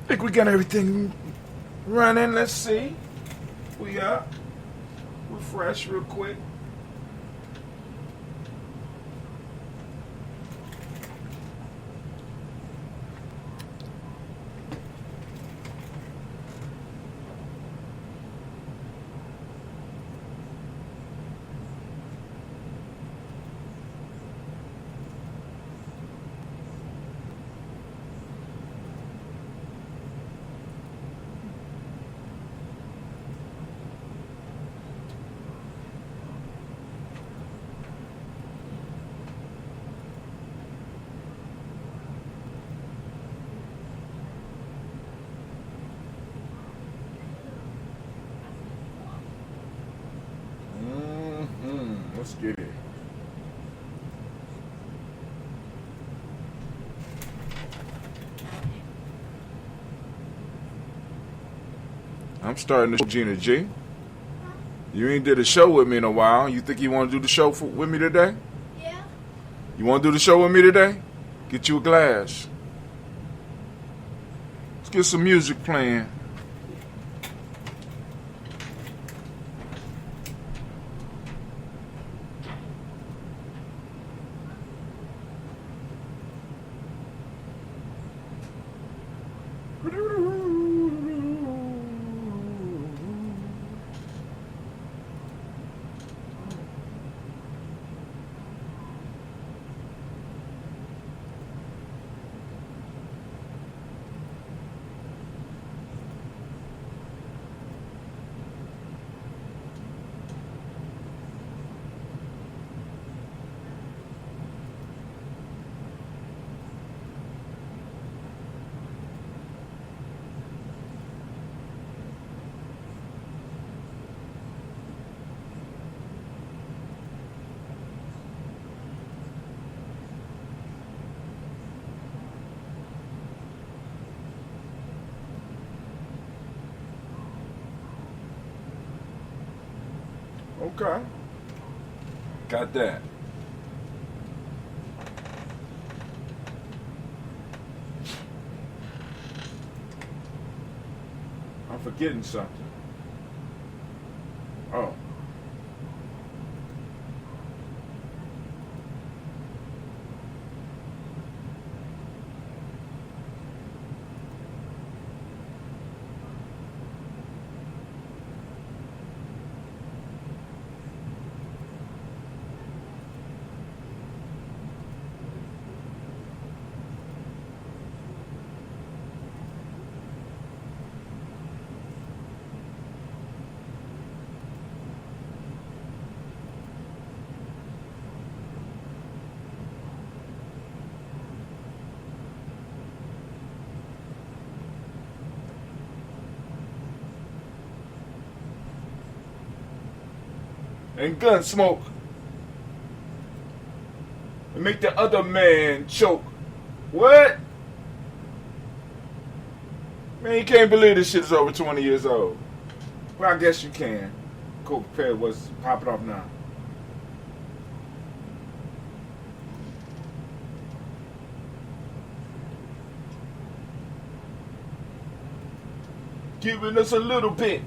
I think we got everything running. Let's see. We up. Refresh real quick. Let's get it. I'm starting the Gina G. You ain't did a show with me in a while. You think you want to do the show with me today? Yeah. You want to do the show with me today? Get you a glass. Let's get some music playing. Okay. Got that. I'm forgetting something. Oh. And gun smoke and make the other man choke. What? Man, you can't believe this shit is over 20 years old. Well, I guess you can. Cool, prepare what's popping off now. Giving us a little bit.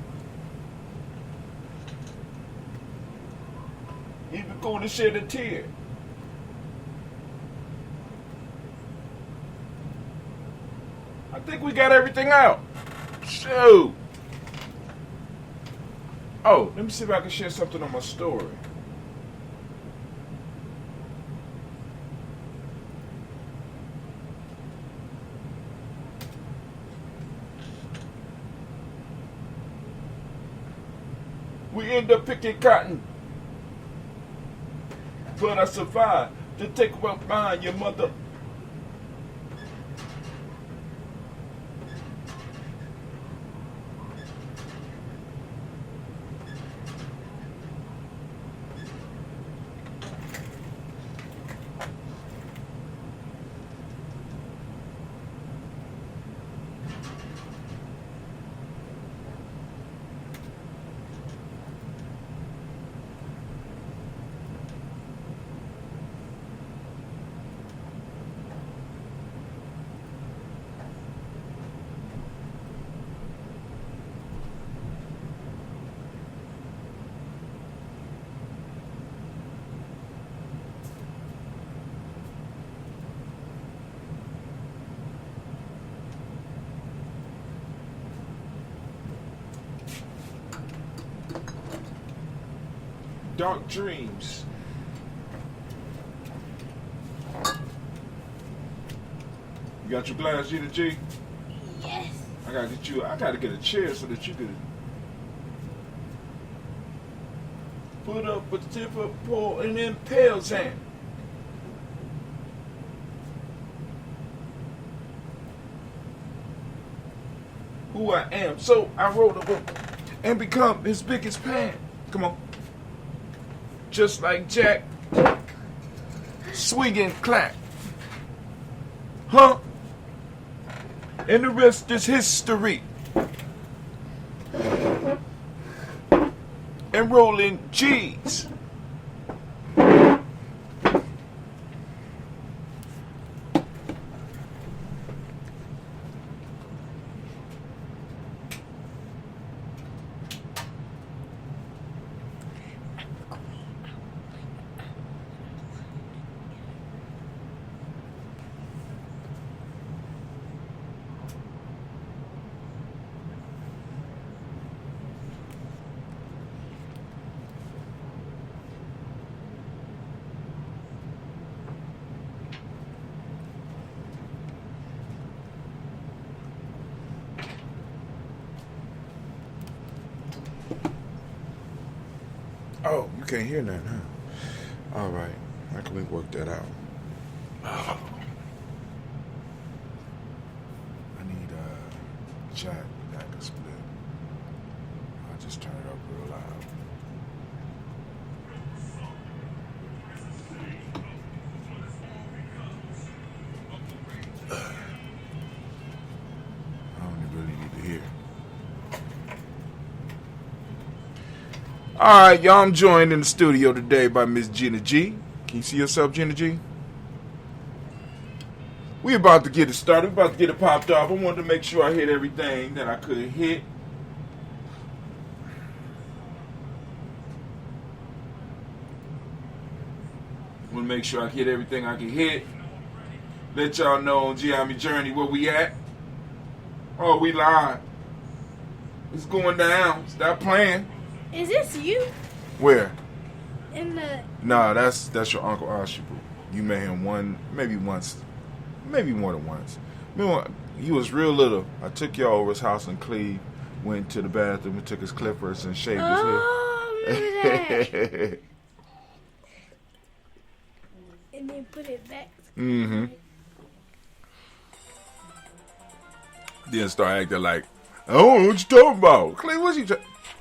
Even going to shed a tear. I think we got everything out. Shoot. Oh, let me see if I can share something on my story. We end up picking cotton. But I survived to take up behind your mother. dark dreams. You got your glass, Gina G? Yes. I gotta get a chair so that you could put up a tip of pull and then Pale's hand. Who I am. So I wrote a book and become his biggest fan. Come on. Just like Jack. Swing and clap. Huh? And the rest is history. And rolling G's. Oh, you can't hear nothing, huh? All right. How can we work that out? Oh. I need jack that can split. I'll just turn it up real loud. I don't really need to hear. Alright, y'all, I'm joined in the studio today by Miss Gina G. Can you see yourself, Gina G? We about to get it started. We about to get it popped off. I wanted to make sure I hit everything that I could hit. Want to make sure I hit everything I can hit. Let y'all know on Gye-Nyame Journey where we at. Oh, we live. It's going down. Stop playing. Is this you? Where? In the... Nah, that's your Uncle Ashibu. You met him maybe once, maybe more than once. Remember, he was real little. I took y'all over his house in Cleve, went to the bathroom and took his clippers and shaved his hair. Oh, remember that. And then put it back. Mm-hmm. Then start acting like, I don't know what you talking about. Cleve, what you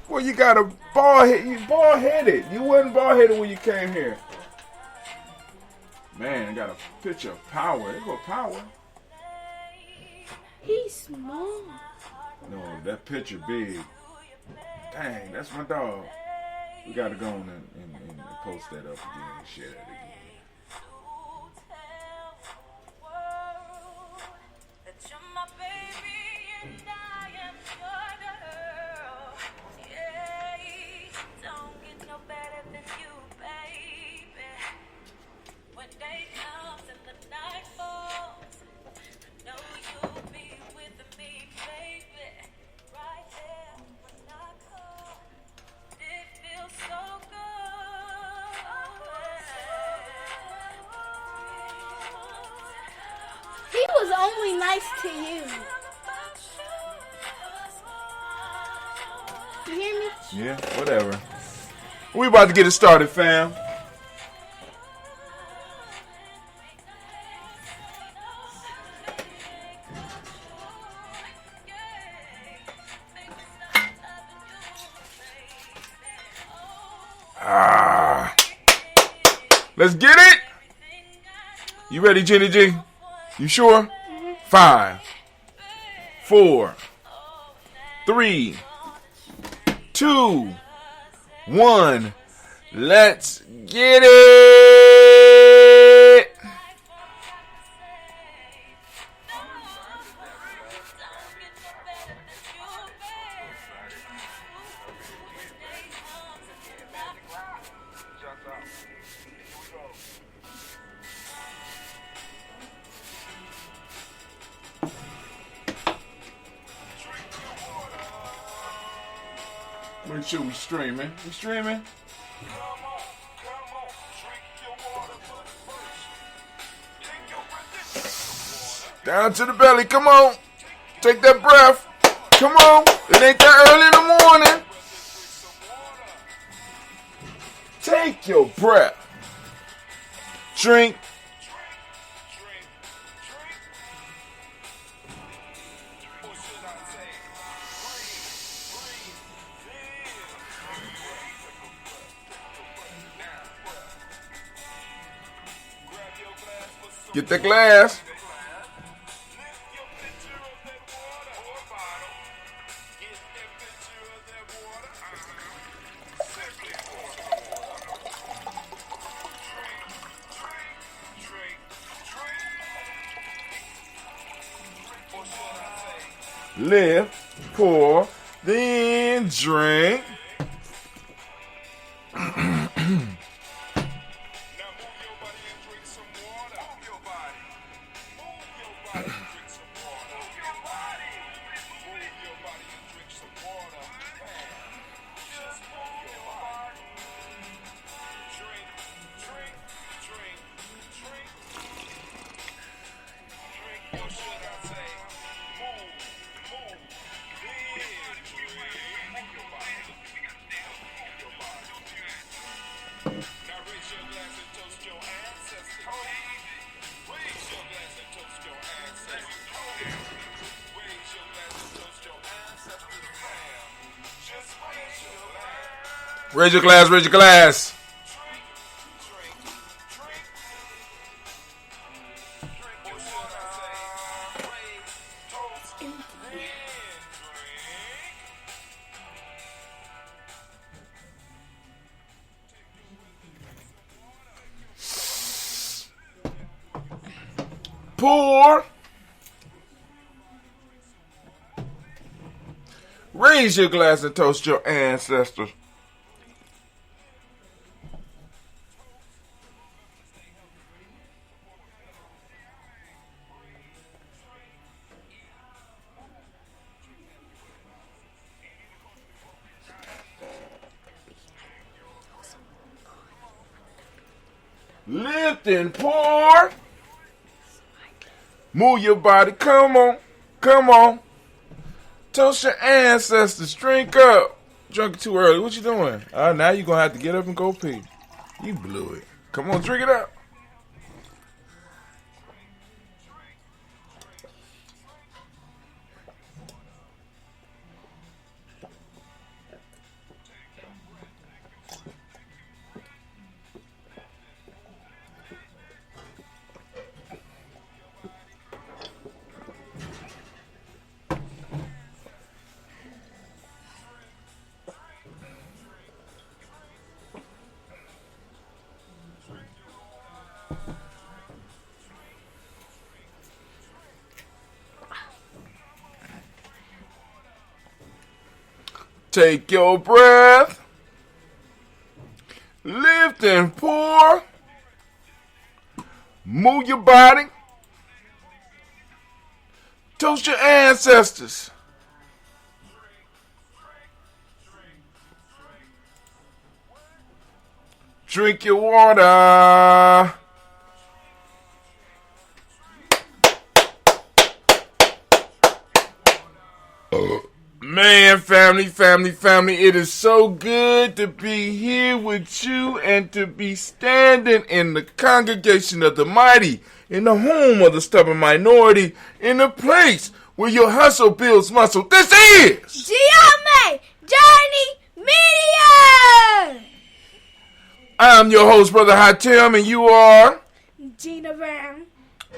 well, you got a bald head. You bald headed. You wasn't bald headed when you came here. Man, I got a picture of power. There go power. He's small. No, that picture big. Dang, that's my dog. We gotta go on and post that up again and share that again. He was only nice to you. You hear me? Yeah, whatever. We about to get it started, fam. Let's get it. You ready, Gina G? You sure? Mm-hmm. 5, 4, 3, 2, 1. Let's get it. Make sure we streaming. We streaming? Down to the belly. Come on. Take that breath. Come on. It ain't that early in the morning. Take your breath. Drink. Get the glass. Lift, pour, then drink. Raise your glass, raise your glass. Pour. Raise your glass and toast your ancestors. Lift and pour. Move your body. Come on. Come on. Toast your ancestors. Drink up. Drunk it too early. What you doing? Now you're going to have to get up and go pee. You blew it. Come on, drink it up. Take your breath. Lift and pour. Move your body. Toast your ancestors. Drink your water. Man, family, it is so good to be here with you and to be standing in the congregation of the mighty, in the home of the stubborn minority, in the place where your hustle builds muscle. This is Gye-Nyame Media. I'm your host, Brother Hatim, and you are Gina Brown.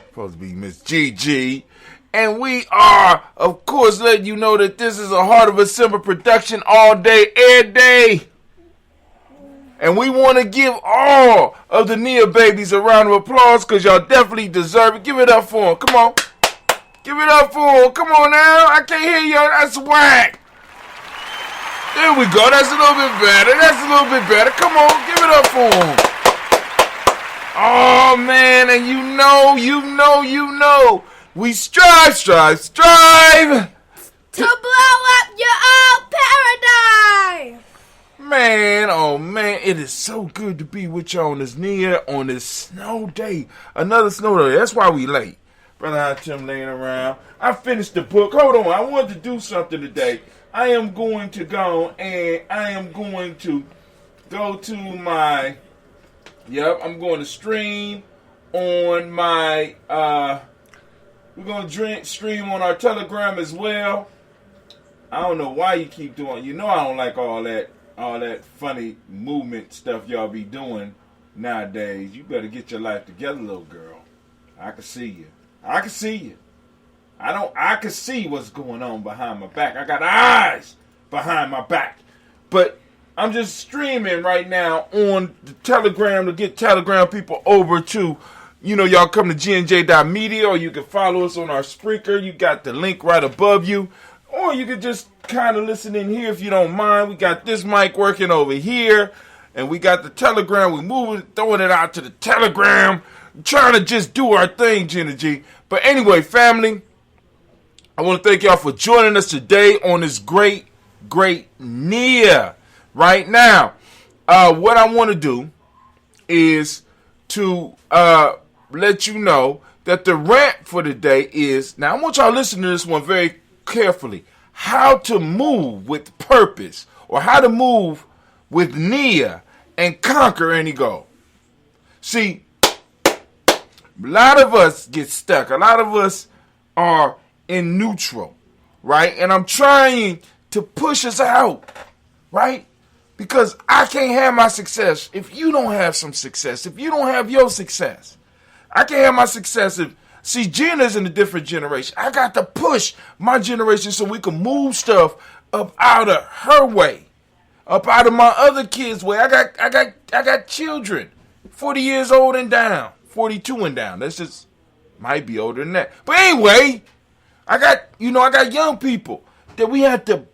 Supposed to be Miss GG. And we are, of course, letting you know that this is a Heart of a Simba production all day, every day. And we want to give all of the Nia babies a round of applause because y'all definitely deserve it. Give it up for them. Come on. Give it up for them. Come on now. I can't hear y'all. That's whack. There we go. That's a little bit better. That's a little bit better. Come on. Give it up for them. Oh, man. And you know. We strive to blow up your own paradise. Man, oh man, it is so good to be with y'all on this snow day. Another snow day. That's why we late. Brother Hatim laying around. I finished the book. Hold on. I wanted to do something today. I am going to go and I am going to go to my, I'm going to stream on my, we're going to stream on our Telegram as well. I don't know why you keep doing, I don't like all that funny movement stuff y'all be doing nowadays. You better get your life together, little girl. I can see you. I can see you. I can see what's going on behind my back. I got eyes behind my back. But I'm just streaming right now on the Telegram to get Telegram people over to, y'all come to GNJ.Media, or you can follow us on our Spreaker. You got the link right above you. Or you could just kind of listen in here if you don't mind. We got this mic working over here. And we got the Telegram. We moving, throwing it out to the Telegram. Trying to just do our thing, Gina G. But anyway, family, I want to thank y'all for joining us today on this great Nia. Right now, what I want to do is to let you know that the rant for today is, now I want y'all to listen to this one very carefully, how to move with purpose, or how to move with Nia and conquer any goal. See, a lot of us get stuck. A lot of us are in neutral, right? And I'm trying to push us out, right? Because I can't have my success if you don't have some success, if you don't have your success. I can't have my success if, see, Gina's in a different generation. I got to push my generation so we can move stuff up out of her way, up out of my other kids' way. I got children, 40 years old and down. 42 and down. That's just, might be older than that. But anyway, I got young people that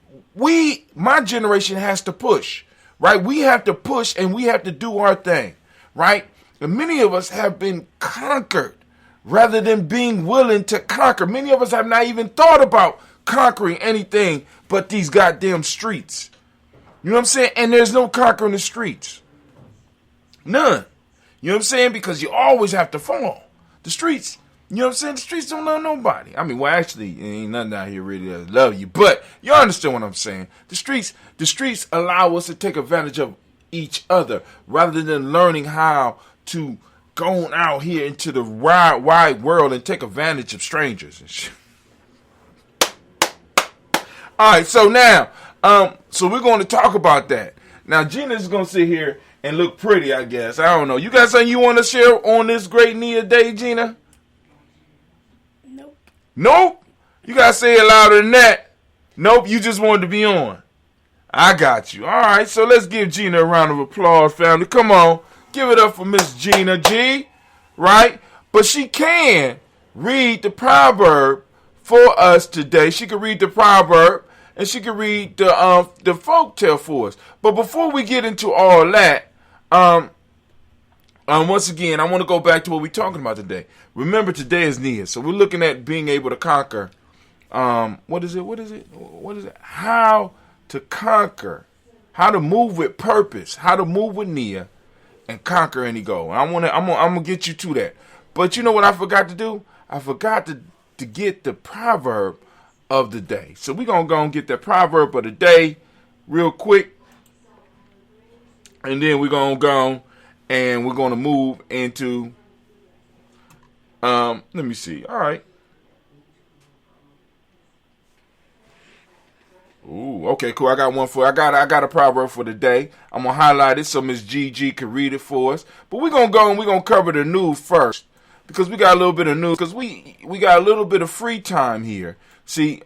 my generation has to push, right? We have to push and we have to do our thing, right? And many of us have been conquered rather than being willing to conquer. Many of us have not even thought about conquering anything but these goddamn streets. You know what I'm saying? And there's no conquering the streets. None. You know what I'm saying? Because you always have to fall. The streets, you know what I'm saying? The streets don't love nobody. I mean, well, actually, ain't nothing out here really that love you. But you understand what I'm saying. The streets allow us to take advantage of each other rather than learning how to go out here into the wide world and take advantage of strangers and shit. All right, so now, so we're going to talk about that. Now, Gina's going to sit here and look pretty, I guess. I don't know. You got something you want to share on this great Nia Day, Gina? Nope. Nope? You got to say it louder than that. Nope, you just wanted to be on. I got you. All right, so let's give Gina a round of applause, family. Come on. Give it up for Miss Gina G, right? But she can read the proverb for us today. She can read the proverb, and she can read the folk tale for us. But before we get into all that, once again, I want to go back to what we're talking about today. Remember, today is Nia, so we're looking at being able to conquer. What is it? How to conquer, how to move with purpose, how to move with Nia, and conquer any goal. I'm gonna get you to that. But you know what I forgot to do? I forgot to get the proverb of the day. So we're gonna go and get the proverb of the day real quick. And then we're going to go and we're going to move into, let me see. All right. Ooh, okay, cool. I got a proverb for the day. I'm going to highlight it so Miss GG can read it for us. But we're going to go and we're going to cover the news first because we got a little bit of news because we got a little bit of free time here. See,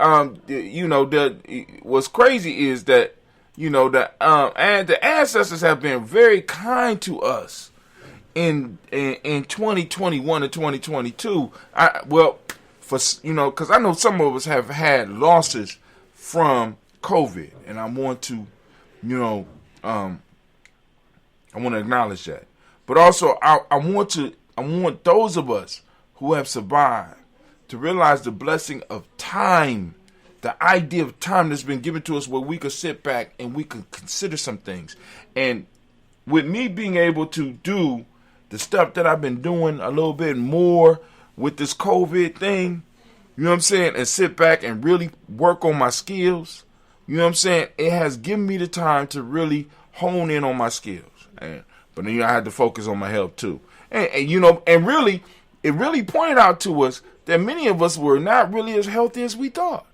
what's crazy is that, and the ancestors have been very kind to us in 2021 and 2022. Because I know some of us have had losses from COVID, and I want to, I want to acknowledge that. But also, I want those of us who have survived to realize the blessing of time. The idea of time that's been given to us where we could sit back and we could consider some things. And with me being able to do the stuff that I've been doing a little bit more with this COVID thing, you know what I'm saying, and sit back and really work on my skills, you know what I'm saying, it has given me the time to really hone in on my skills. But then I had to focus on my health too. And really, it really pointed out to us that many of us were not really as healthy as we thought,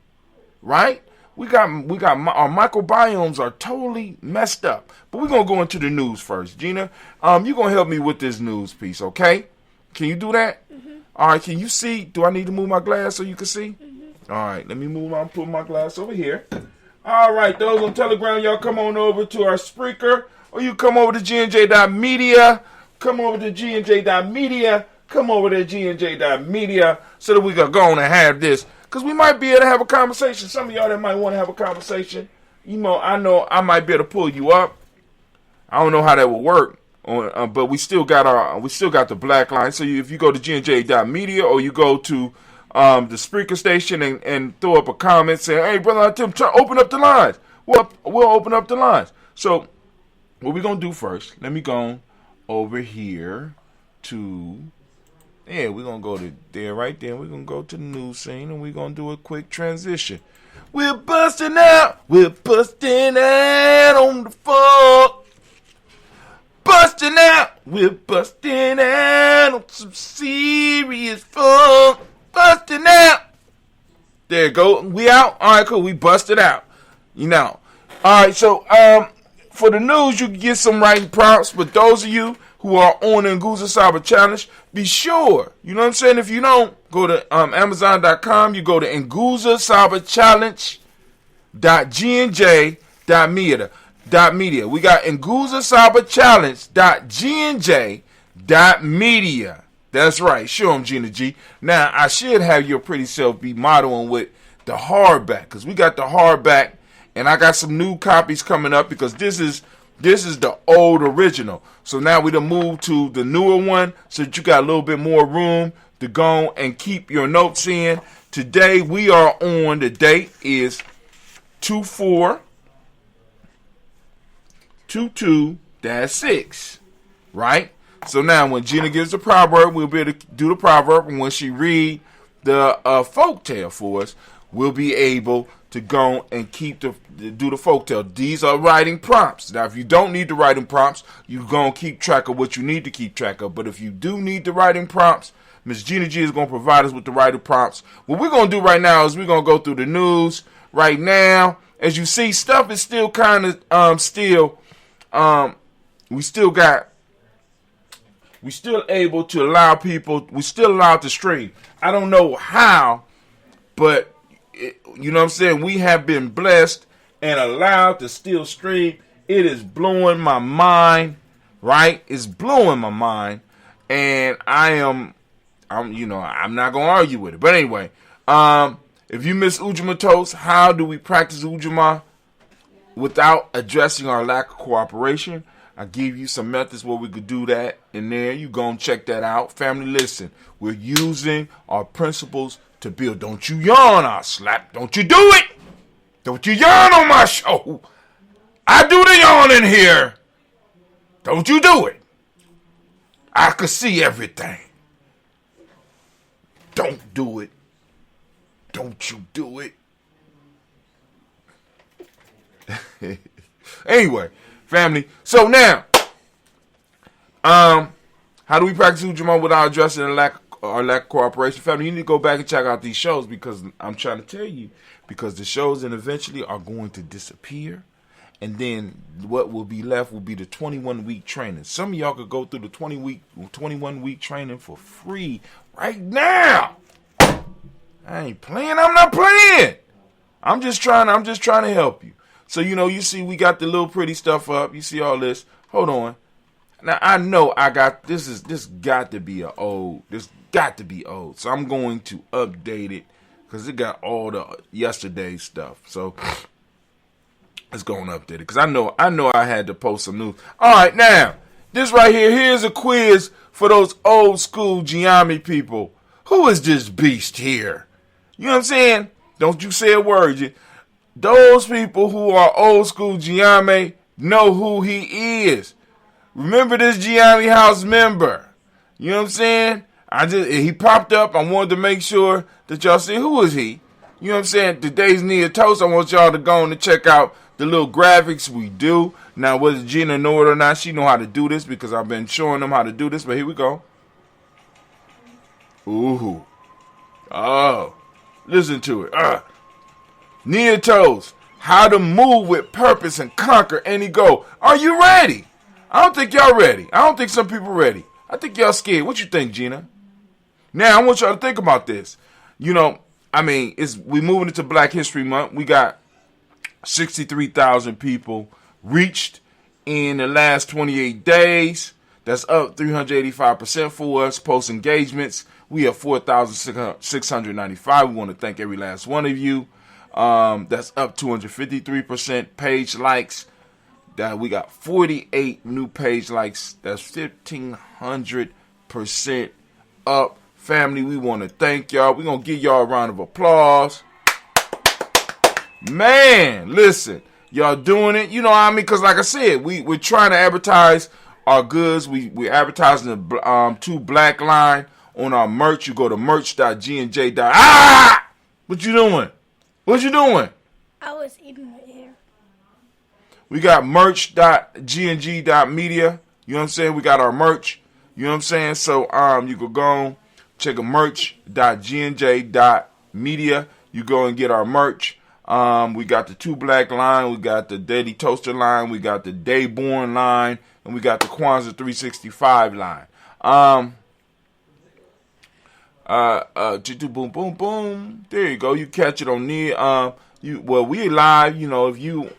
right? We got our microbiomes are totally messed up. But we're gonna go into the news first. Gina, you're gonna help me with this news piece, okay? Can you do that? Mm-hmm. All right. Can you see? Do I need to move my glass so you can see? Mm-hmm. All right. Let me move on. Put my glass over here. All right. Those on Telegram, y'all come on over to our Spreaker, or you come over to GNJ.Media. Come over to GNJ.Media. Come over to GNJ.Media so that we can go on and have this. Because we might be able to have a conversation. Some of y'all that might want to have a conversation. You know I might be able to pull you up. I don't know how that will work. But we still got the black line. So if you go to GNJ.Media or you go to the Spreaker station and throw up a comment saying, "Hey, brother Tim, open up the lines." We'll open up the lines. So what we're gonna do first? Let me go over here to. Yeah, we're going to go to there right there. We're going to go to the news scene and we're going to do a quick transition. We're busting out. We're busting out on the funk. Busting out. We're busting out on some serious funk. Busting out. There you go. We out. All right, cool. We busted out. You know. All right, so for the news, you can get some writing prompts. But those of you who are on the Nguza Cyber Challenge, be sure, you know what I'm saying? If you don't, go to Amazon.com, you go to Nguza Cyber Challenge.GNJ.Media. We got Nguza Cyber Challenge.GNJ.Media. That's right. Show them, Gina G. Now, I should have your pretty self be modeling with the hardback, because we got the hardback, and I got some new copies coming up, because this is the old original. So now we done moved to the newer one so that you got a little bit more room to go and keep your notes in. Today we are on, the date is 24/22-6, right? So now when Gina gives the proverb, we'll be able to do the proverb. And when she read the folk tale for us, we'll be able to go and do the folktale. These are writing prompts. Now, if you don't need the writing prompts, you're going to keep track of what you need to keep track of. But if you do need the writing prompts, Miss Gina G is going to provide us with the writing prompts. What we're going to do right now is we're going to go through the news right now. As you see, stuff is still kind of we still able to allow people, we still allowed to stream. I don't know how, but you know what I'm saying? We have been blessed and allowed to still stream. It is blowing my mind, right? It's blowing my mind. And I'm not going to argue with it. But anyway, if you miss Ujamaa Toast, how do we practice Ujamaa without addressing our lack of cooperation? I give you some methods where we could do that in there. You go and check that out. Family, listen, we're using our principles to build. Don't you yawn, I'll slap. Don't you do it. Don't you yawn on my show. I do the yawning here. Don't you do it. I can see everything. Don't do it. Don't you do it. Anyway, family. So now, how do we practice Ujamaa without addressing our lack of cooperation? Family, you need to go back and check out these shows, because I'm trying to tell you, because the shows then eventually are going to disappear, and then what will be left will be the 21-week training. Some of y'all could go through the 21-week training for free right now. I ain't playing. I'm not playing. I'm just trying to help you. So, you see we got the little pretty stuff up. You see all this. Hold on. Now, I know I got, this got to be old. So I'm going to update it, because it got all the yesterday stuff. So let's go and update it, because I know I had to post some news. All right, now, this right here, here's a quiz for those old school Gye-Nyame people. Who is this beast here? You know what I'm saying? Don't you say a word. Those people who are old school Gye-Nyame know who he is. Remember this Gye-Nyame house member. You know what I'm saying? He popped up. I wanted to make sure that y'all see who is he. You know what I'm saying? Today's Nia Toast. I want y'all to go on and check out the little graphics we do. Now, whether Gina know it or not, she know how to do this because I've been showing them how to do this. But here we go. Ooh. Oh. Listen to it. Nia Toast. How to move with purpose and conquer any goal. Are you ready? I don't think y'all ready. I don't think some people ready. I think y'all scared. What you think, Gina? Now, I want y'all to think about this. You know, we moving into Black History Month. We got 63,000 people reached in the last 28 days. That's up 385% for us. Post engagements, we have 4,695. We want to thank every last one of you. That's up 253%. Page likes, that we got 48 new page likes. That's 1,500% up. Family, we want to thank y'all. We're going to give y'all a round of applause. Man, listen, y'all doing it. You know what I mean? Because like I said, we're trying to advertise our goods. We're advertising the 2 Black line on our merch. You go to merch.GNJ. What you doing? What you doing? I was eating the air. We got merch.GNJ.media. You know what I'm saying? We got our merch. You know what I'm saying? So you could go on, check out merch.GNJ.media. You go and get our merch. We got the 2 Black line. We got the Daily Toaster line. We got the Dayborn line. And we got the Kwanzaa 365 line. Boom, boom, boom. There you go. You catch it on there. We live. You know, if you're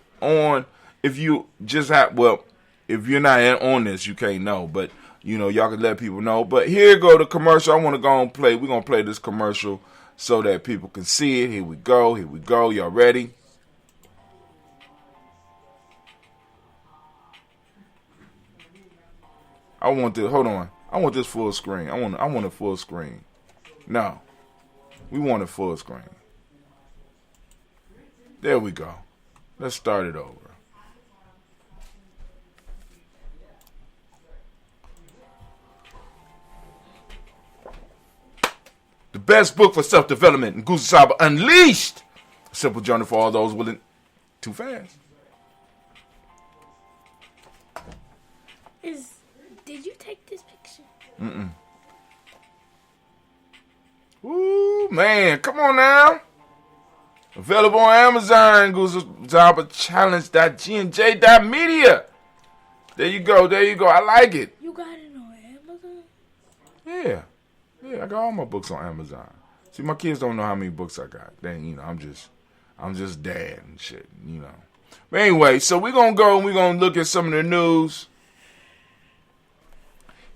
not on this, you can't know. But you know, y'all can let people know. But here go the commercial. I want to go and play. We're gonna play this commercial so that people can see it. Here we go. Here we go. Y'all ready? Hold on. I want this full screen. I want a full screen. No. We want a full screen. There we go. Let's start it over. The best book for self-development in Gusaba Unleashed. A simple journey for all those willing. Too fast. Did you take this picture? Mm-mm. Ooh, man. Come on now. Available on Amazon. Gusaba Challenge.GNJ.media. There you go. There you go. I like it. You got it on Amazon? Yeah. Yeah, I got all my books on Amazon. See, my kids don't know how many books I got. I'm just dad and shit, you know. But anyway, so we're going to go and we're going to look at some of the news.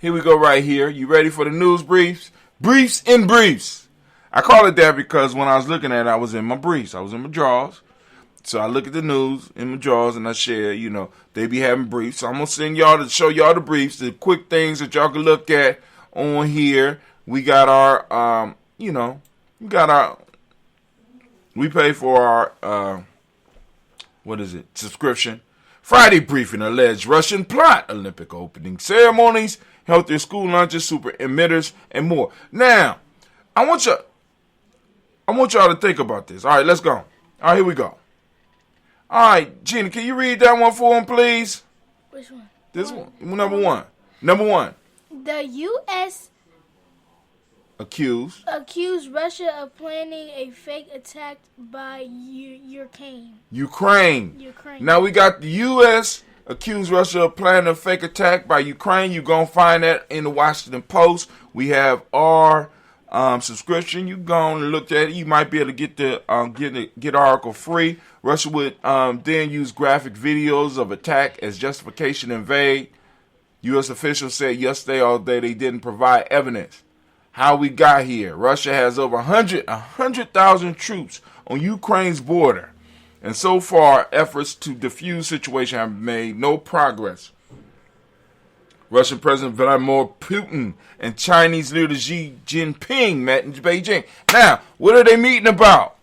Here we go right here. You ready for the news briefs? Briefs in briefs. I call it that because when I was looking at it, I was in my briefs. I was in my drawers. So I look at the news in my drawers and I share, you know, they be having briefs. So I'm going to send y'all to show y'all the briefs, the quick things that y'all can look at on here. We got our, we pay for our, subscription. Friday briefing, alleged Russian plot, Olympic opening ceremonies, healthier school lunches, super emitters, and more. Now, I want y'all to think about this. All right, let's go. All right, here we go. All right, Gina, can you read that one for him, please? Which one? This one. Number one. The U.S. accused Russia of planning a fake attack by Ukraine. Now we got the U.S. accused Russia of planning a fake attack by Ukraine. You're going to find that in the Washington Post. We have our subscription. You go and look at it. You might be able to get the article free. Russia would then use graphic videos of attack as justification to invade. U.S. officials said yesterday all day they didn't provide evidence. How we got here. Russia has over 100,000 troops on Ukraine's border. And so far, efforts to defuse situation have made no progress. Russian President Vladimir Putin and Chinese leader Xi Jinping met in Beijing. Now, what are they meeting about?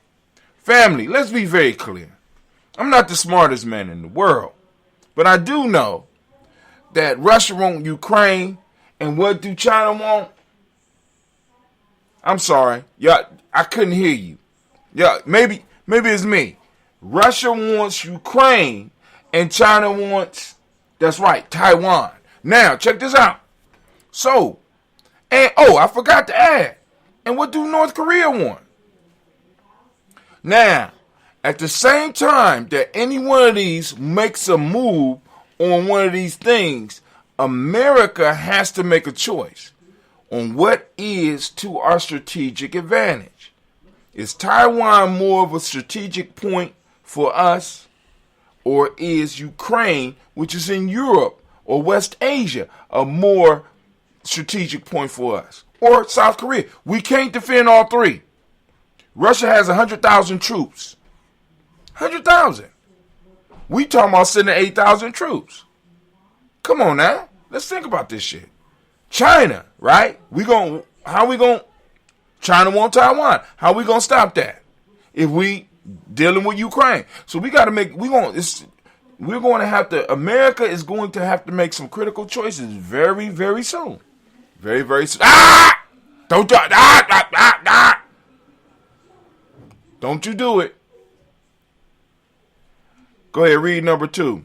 Family, let's be very clear. I'm not the smartest man in the world. But I do know that Russia wants Ukraine. And what do China want? I'm sorry. Yeah, I couldn't hear you. Yeah, maybe it's me. Russia wants Ukraine and China wants, that's right, Taiwan. Now, check this out. So, and I forgot to add. And what do North Korea want? Now, at the same time that any one of these makes a move on one of these things, America has to make a choice on what is to our strategic advantage. Is Taiwan more of a strategic point for us, or is Ukraine, which is in Europe or West Asia, a more strategic point for us? Or South Korea? We can't defend all three. Russia has 100,000 troops. 100,000. We talking about sending 8,000 troops. Come on now. Let's think about this shit. China, right? China want Taiwan. How we gonna stop that? If we dealing with Ukraine. So we gotta America is going to have to make some critical choices very, very soon. Very, very soon. Don't do it. Don't you do it. Go ahead, read number 2.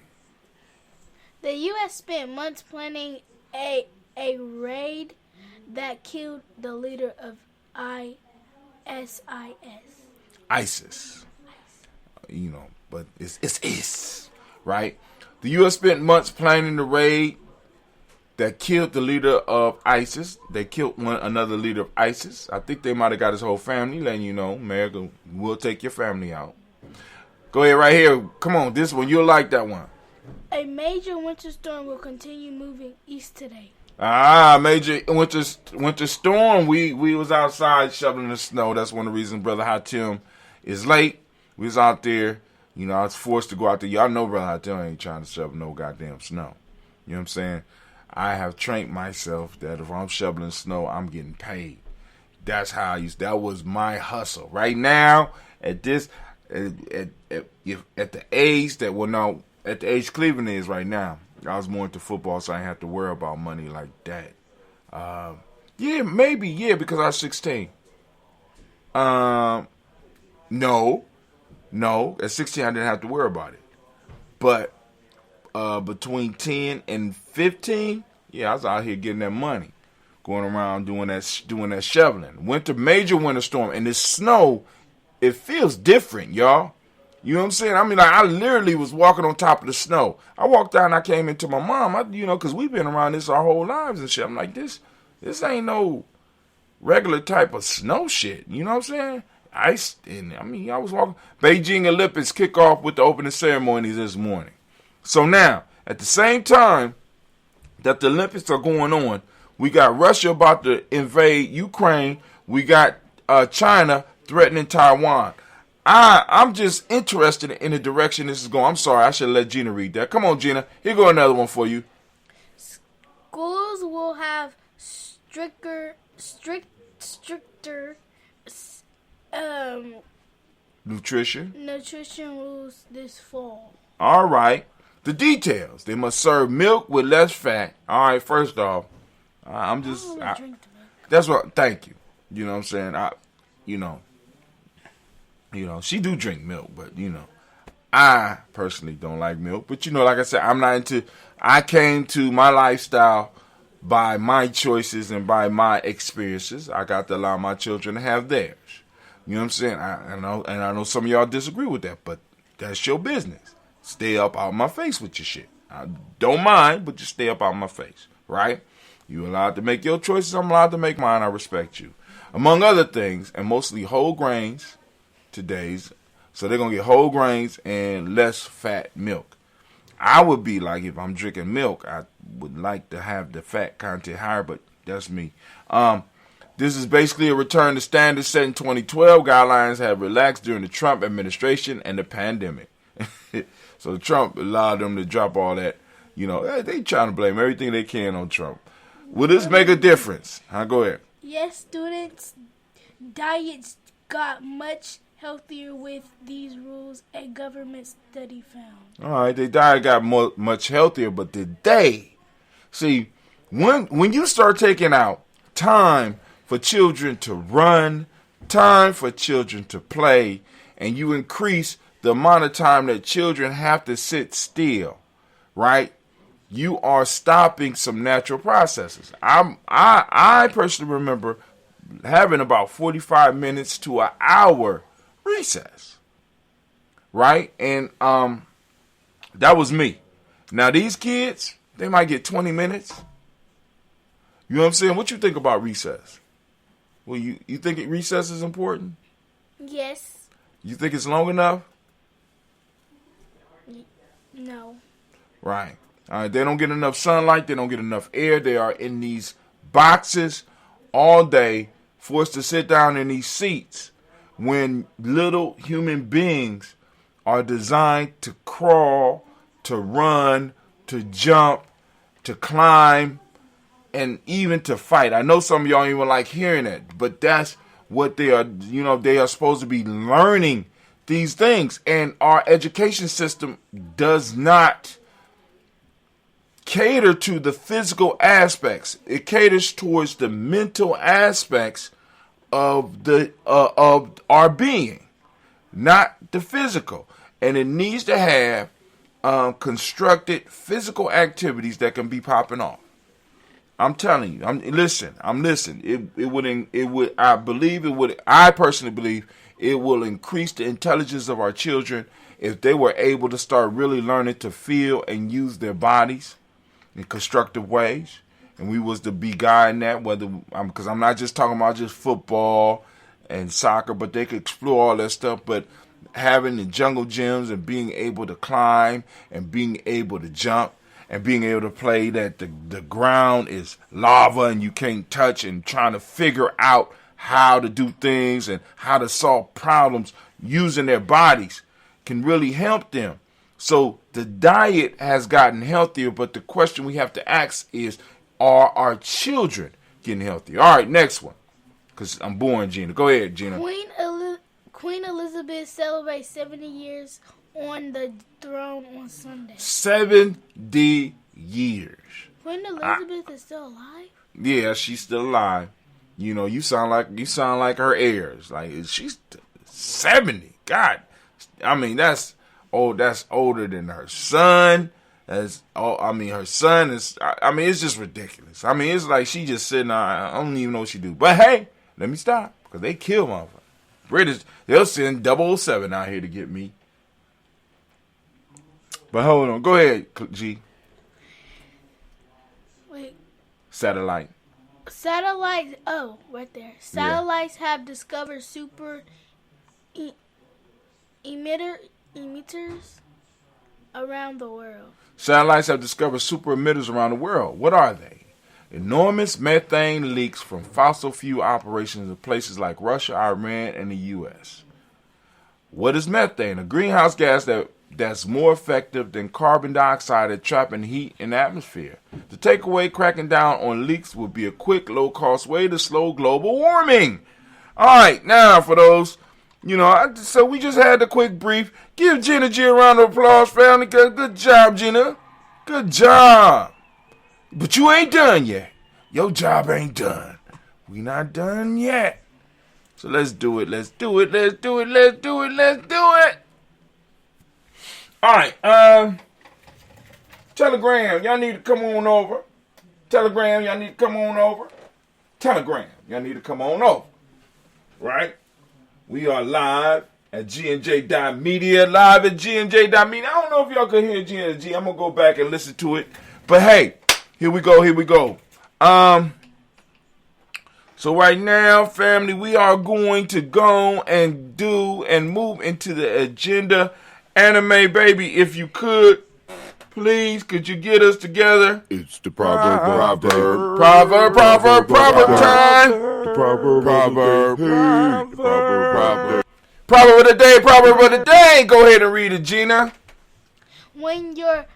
The U.S. spent months planning a raid that killed the leader of ISIS. But it's right? The U.S. spent months planning the raid that killed the leader of ISIS. They killed another leader of ISIS. I think they might have got his whole family, letting you know, America will take your family out. Go ahead right here. Come on, this one. You'll like that one. A major winter storm will continue moving east today. Major winter storm. We was outside shoveling the snow. That's one of the reasons Brother Hatim is late. We was out there. I was forced to go out there. Y'all know Brother Hatim ain't trying to shovel no goddamn snow. You know what I'm saying? I have trained myself that if I'm shoveling snow, I'm getting paid. That's how that was my hustle. Right now, at the age at the age Cleveland is right now, I was more into football, so I didn't have to worry about money like that. Because I was 16. No, at 16 I didn't have to worry about it. But between 10 and 15, I was out here getting that money, going around doing that shoveling. Major winter storm, and this snow, it feels different, y'all. You know what I'm saying? I mean, I literally was walking on top of the snow. I walked out and I came into my mom, because we've been around this our whole lives and shit. I'm like, this ain't no regular type of snow shit. You know what I'm saying? I was walking. Beijing Olympics kick off with the opening ceremonies this morning. So now, at the same time that the Olympics are going on, we got Russia about to invade Ukraine. We got China threatening Taiwan. I'm just interested in the direction this is going. I'm sorry, I should let Gina read that. Come on, Gina. Here go another one for you. Schools will have stricter nutrition rules this fall. All right. The details. They must serve milk with less fat. All right, first off, that's what, thank you. You know what I'm saying? She do drink milk, but, I personally don't like milk. But, like I said, I came to my lifestyle by my choices and by my experiences. I got to allow my children to have theirs. You know what I'm saying? I know some of y'all disagree with that, but that's your business. Stay up out my face with your shit. I don't mind, but just stay up out my face, right? You allowed to make your choices. I'm allowed to make mine. I respect you. Among other things, and mostly whole grains, today's. So they're going to get whole grains and less fat milk. I would be like, if I'm drinking milk, I would like to have the fat content higher, but that's me. This is basically a return to standards set in 2012. Guidelines have relaxed during the Trump administration and the pandemic. So Trump allowed them to drop all that. They trying to blame everything they can on Trump. Will this make a difference? Go ahead. Yes, students' diets got much healthier with these rules, a government study found. All right, their diet got much healthier, but did they? See, when you start taking out time for children to run, time for children to play, and you increase the amount of time that children have to sit still, right? You are stopping some natural processes. I personally remember having about 45 minutes to an hour recess, right? And that was me. Now these kids, they might get 20 minutes. You know what I'm saying? What you think about recess? Well, you think recess is important? Yes. You think it's long enough? No. Right. They don't get enough sunlight. They don't get enough air. They are in these boxes all day, forced to sit down in these seats when little human beings are designed to crawl, to run, to jump, to climb, and even to fight. I know some of y'all even like hearing it, but that's what they are. You know, they are supposed to be learning these things, and our education system does not cater to the physical aspects. It caters towards the mental aspects of our being, not the physical. And it needs to have constructed physical activities that can be popping off. I'm telling you. I'm listening. I personally believe it will increase the intelligence of our children if they were able to start really learning to feel and use their bodies in constructive ways. And we was to be guiding that, because I'm not just talking about just football and soccer, but they could explore all that stuff. But having the jungle gyms and being able to climb and being able to jump and being able to play that the ground is lava and you can't touch, and trying to figure out how to do things and how to solve problems using their bodies can really help them. So the diet has gotten healthier, but the question we have to ask is, are our children getting healthier? All right, next one, because I'm boring, Gina. Go ahead, Gina. Queen Elizabeth celebrates 70 years on the throne on Sunday. 70 years. Queen Elizabeth is still alive? Yeah, she's still alive. You know, you sound like her heirs. Like, she's 70. God, I mean, that's older than her son. Her son is. I mean, it's just ridiculous. I mean, it's like she just sitting. I don't even know what she do. But hey, let me stop, because they kill motherfuckers. British, they'll send 007 out here to get me. But hold on, go ahead, G. Wait. Satellite. Satellites. Oh, right there. Satellites have discovered super emitters around the world. Satellites have discovered super emitters around the world. What are they? Enormous methane leaks from fossil fuel operations in places like Russia, Iran, and the U.S. What is methane? A greenhouse gas that's more effective than carbon dioxide at trapping heat in the atmosphere. The takeaway: cracking down on leaks would be a quick, low-cost way to slow global warming. All right, now for those, so we just had a quick brief. Give Gina G a round of applause, family. Good job, Gina. Good job. But you ain't done yet. Your job ain't done. We not done yet. So let's do it. All right. Telegram, y'all need to come on over. Telegram, y'all need to come on over. Right? We are live at GNJ.Media. Live at GNJ.Media. I don't know if y'all could hear GNJ. I'm going to go back and listen to it. But hey, here we go. So right now, family, we are going to go and do and move into the agenda. Anime, baby, if you could, please, could you get us together? It's the proverb time. Proverb of the day. Go ahead and read it, Gina. When your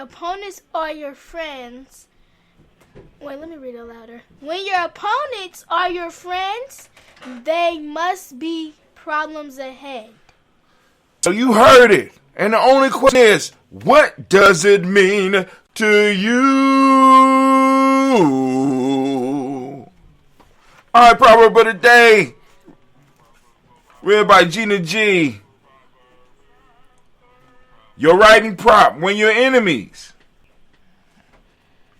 opponents are your friends. Wait, let me read it louder. When your opponents are your friends, they must be problems ahead. So you heard it. And the only question is, what does it mean to you? All right, proverb of the day. Read by Gina G. Your writing prop when your enemies.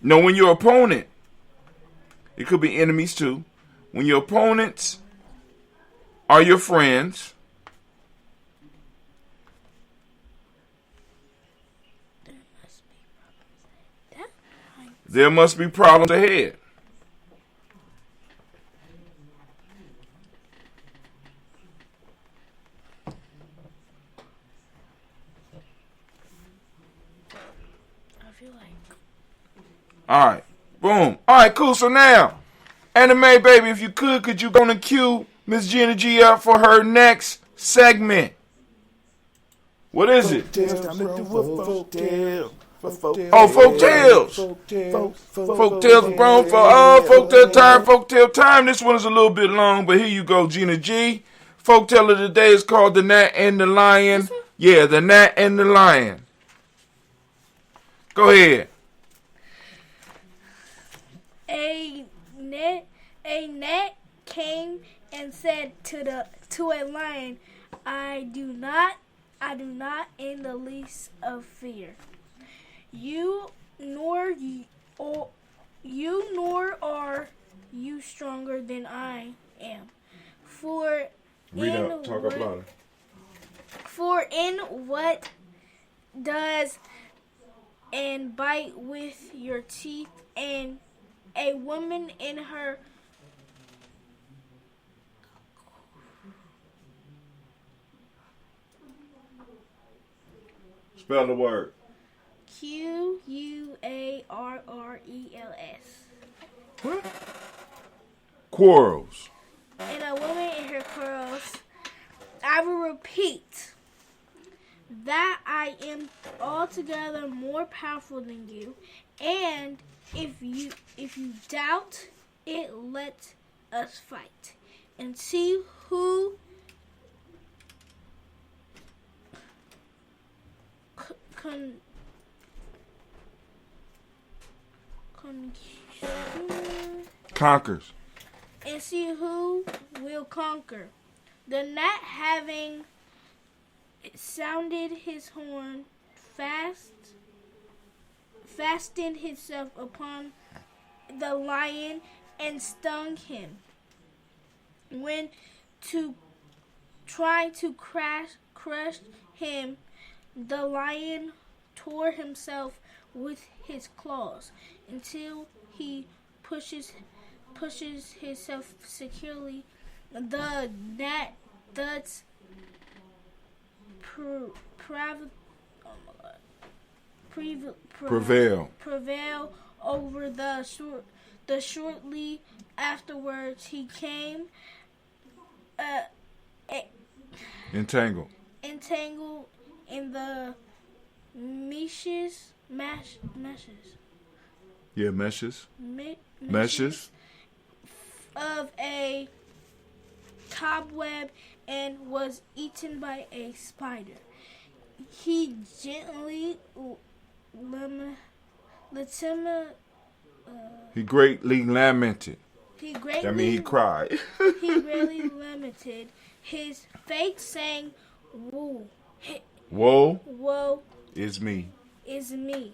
No, when your opponent. It could be enemies too. When your opponents are your friends. There must be problems ahead. I feel like. All right. Boom. All right, cool. So now, Anime Baby, if you could you go and cue Miss Gina G up for her next segment? What is it? Oh, folk tales. Folk tales grown for folk tale time. This one is a little bit long, but here you go, Gina G. Folk tale of the day is called The Gnat and the Lion. Yeah, The Gnat and the Lion. Go ahead. A gnat came and said to a lion, I do not in the least of fear. You nor are you stronger than I am. For in what does and bite with your teeth, and a woman in her Spell the word. Quarrels. What? Quarrels. And a woman in her quarrels. I will repeat that I am altogether more powerful than you, and if you doubt it, let us fight and see who Conquers. And see who will conquer. The gnat, having sounded his horn, fastened himself upon the lion and stung him. When trying to crush him, the lion tore himself with his claws until he pushes himself securely. The gnat thus prevail over the shortly afterwards he came Entangled in the meshes of a cobweb and was eaten by a spider. He gently He greatly lamented. That means he cried. He really lamented his fate, saying, Woe is me.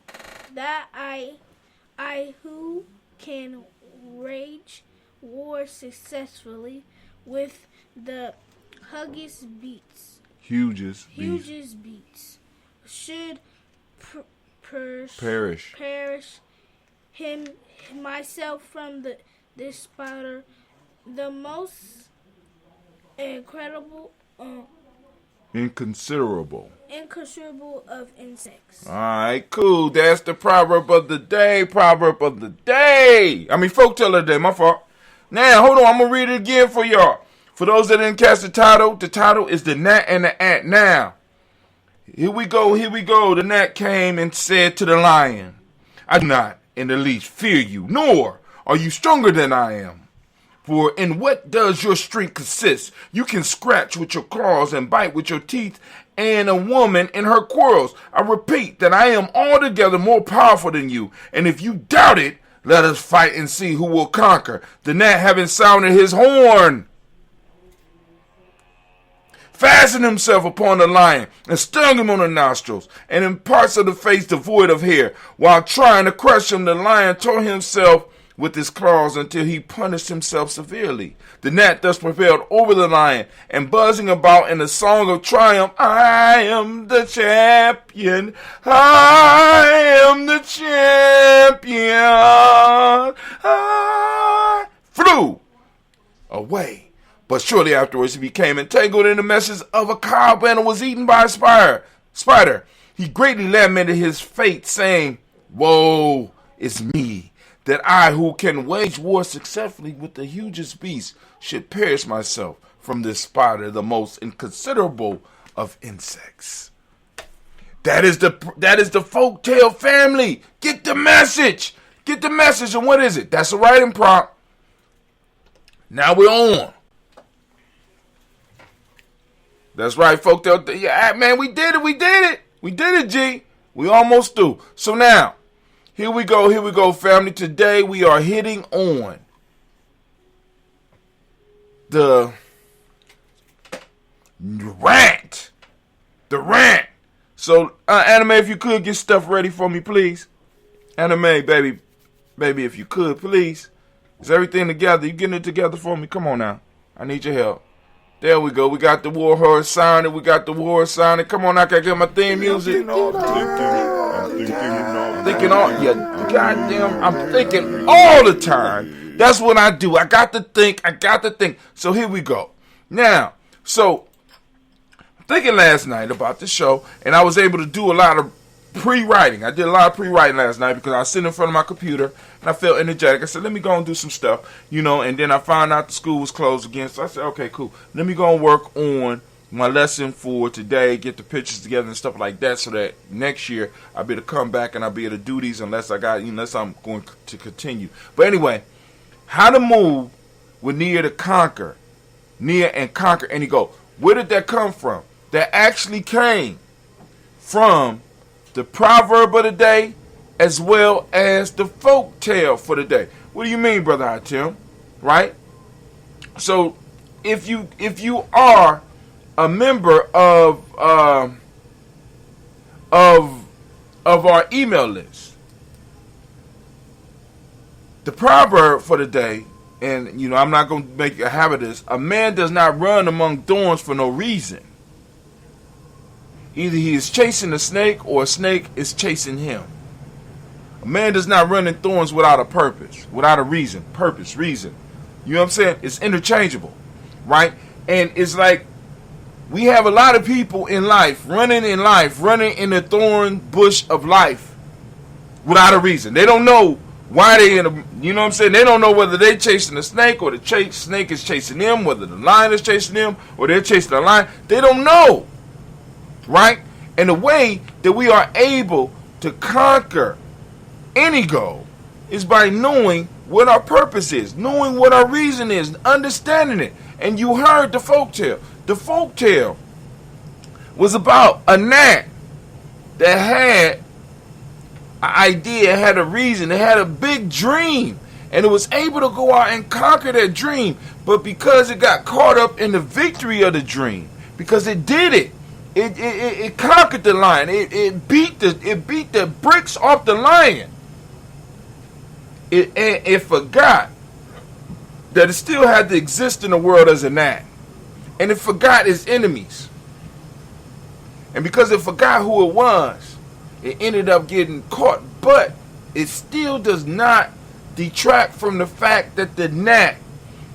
That I who can wage war successfully with the hugest beats should perish myself from this spider, the most inconsiderable of insects. All right, cool. That's the proverb of the day. Folk tale of the day. My fault. Now, hold on. I'm going to read it again for y'all. For those that didn't catch the title is The Gnat and the Ant. Now, here we go. The gnat came and said to the lion, I do not in the least fear you, nor are you stronger than I am. For in what does your strength consist? You can scratch with your claws and bite with your teeth, and a woman in her quarrels. I repeat that I am altogether more powerful than you, and if you doubt it, Let us fight and see who will conquer. The gnat, having sounded his horn, fastened himself upon the lion and stung him on the nostrils and in parts of the face devoid of hair. While trying to crush him, the lion tore himself with his claws until he punished himself severely. The gnat thus prevailed over the lion, and buzzing about in a song of triumph, I am the champion, I am the champion, I flew away. But shortly afterwards he became entangled in the meshes of a cob and was eaten by a spider. He greatly lamented his fate, saying, Woe is me, that I, who can wage war successfully with the hugest beast, should perish myself from this spider, the most inconsiderable of insects. That is the folktale family. Get the message. Get the message. And what is it? That's a writing prompt. Now we're on. That's right, folktale. Yeah, man, we did it. We did it. We did it, G. We almost through. So now, here we go, family. Today we are hitting on the rant. The rant. So, Anime, if you could get stuff ready for me, please. Anime, baby, if you could, please. Is everything together? You getting it together for me? Come on now. I need your help. There we go. We got the war horse sounded. Come on now, can I get my theme music? Thinking I'm thinking all the time. That's what I do. I got to think. So here we go. Now, so I'm thinking last night about the show, and I was able to do a lot of pre-writing. I did a lot of pre-writing last night because I was sitting in front of my computer and I felt energetic. I said, let me go and do some stuff, and then I found out the school was closed again. So I said, okay, cool. Let me go and work on my lesson for today, get the pictures together and stuff like that, so that next year I'll be able to come back and I'll be able to do these unless I'm going to continue. But anyway, how to move with Nia and conquer. And he go, where did that come from? That actually came from the proverb of the day as well as the folk tale for the day. What do you mean, Brother Hatim? Right? So if you are a member of our email list, the proverb for the day, and I'm not going to make a habit of this, a man does not run among thorns for no reason. Either he is chasing a snake or a snake is chasing him. A man does not run in thorns without a purpose, without a reason. Purpose, reason. You know what I'm saying? It's interchangeable, right? And it's like we have a lot of people in life, running in the thorn bush of life without a reason. They don't know why they in a, you know what I'm saying? They don't know whether they're chasing the snake or the snake is chasing them, whether the lion is chasing them or they're chasing the lion. They don't know. Right? And the way that we are able to conquer any goal is by knowing what our purpose is, knowing what our reason is, understanding it. And you heard the folktale. The folktale was about a gnat that had an idea, had a reason, it had a big dream, and it was able to go out and conquer that dream. But because it got caught up in the victory of the dream, because it did it, it conquered the lion. It beat the bricks off the lion. It forgot that it still had to exist in the world as a gnat. And it forgot its enemies. And because it forgot who it was, it ended up getting caught. But it still does not detract from the fact that the gnat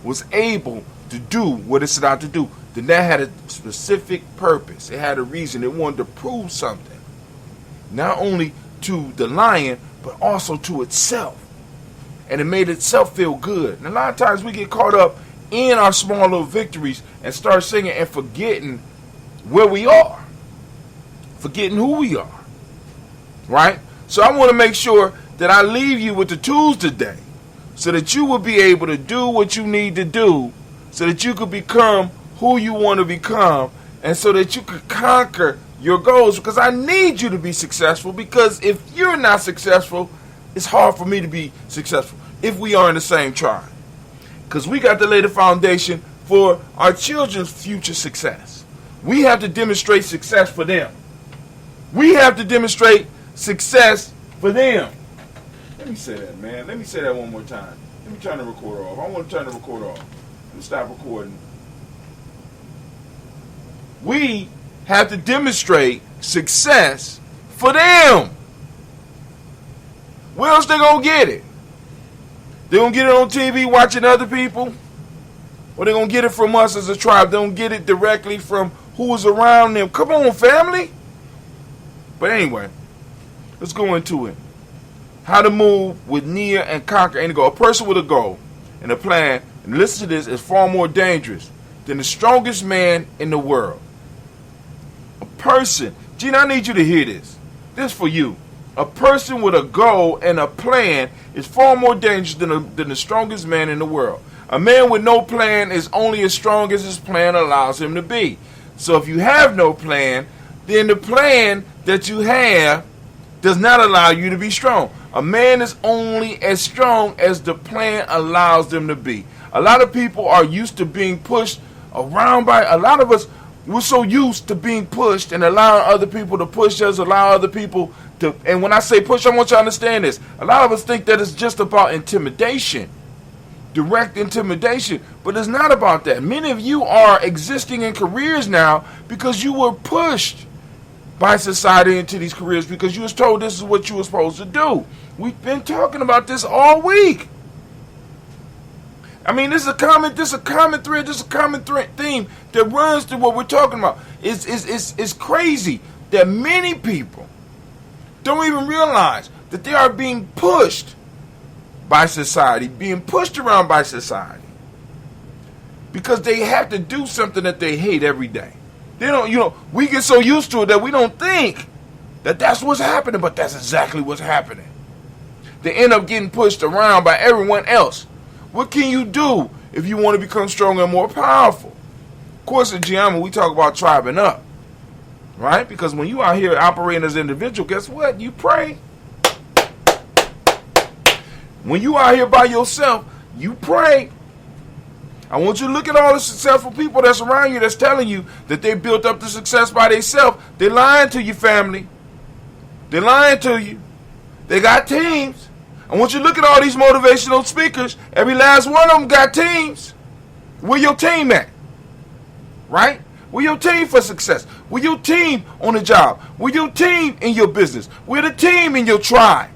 was able to do what it set out to do. The gnat had a specific purpose. It had a reason. It wanted to prove something. Not only to the lion, but also to itself. And it made itself feel good. And a lot of times we get caught up in our small little victories and start singing and forgetting where we are. Forgetting who we are. Right? So I want to make sure that I leave you with the tools today so that you will be able to do what you need to do so that you could become who you want to become, and so that you could conquer your goals, because I need you to be successful, because if you're not successful, it's hard for me to be successful if we are in the same tribe. Because we got to lay the foundation for our children's future success. We have to demonstrate success for them. We have to demonstrate success for them. Let me say that, man. Let me say that one more time. Let me turn the recorder off. I want to turn the recorder off. Let me stop recording. We have to demonstrate success for them. Where else they gonna get it? They gonna get it on TV watching other people? Or they gonna get it from us as a tribe? They don't get it directly from who is around them. Come on, family. But anyway, let's go into it. How to move with near and conquer any goal. A person with a goal and a plan, and listen to this, is far more dangerous than the strongest man in the world. A person, Gina, I need you to hear this. This is for you. A person with a goal and a plan is far more dangerous than the strongest man in the world. A man with no plan is only as strong as his plan allows him to be. So if you have no plan, then the plan that you have does not allow you to be strong. A man is only as strong as the plan allows them to be. A lot of people are used to being pushed around by, a lot of us, we're so used to being pushed and allowing other people to push us, allow other people to, and when I say push, I want you to understand this. A lot of us think that it's just about intimidation, direct intimidation, but it's not about that. Many of you are existing in careers now because you were pushed by society into these careers because you was told this is what you were supposed to do. We've been talking about this all week. I mean, this is a common thread theme that runs through what we're talking about. It's crazy that many people don't even realize that they are being pushed by society, being pushed around by society, because they have to do something that they hate every day. They don't, we get so used to it that we don't think that that's what's happening, but that's exactly what's happening. They end up getting pushed around by everyone else. What can you do if you want to become stronger and more powerful? Of course, in Gye-Nyame, we talk about tribing up, right? Because when you out here operating as an individual, guess what? You pray. When you out here by yourself, you pray. I want you to look at all the successful people that's around you that's telling you that they built up the success by themselves. They're lying to you, family. They're lying to you. They got teams. I want you to look at all these motivational speakers. Every last one of them got teams. Where your team at? Right? Where your team for success? Where your team on the job? Where your team in your business? Where the team in your tribe?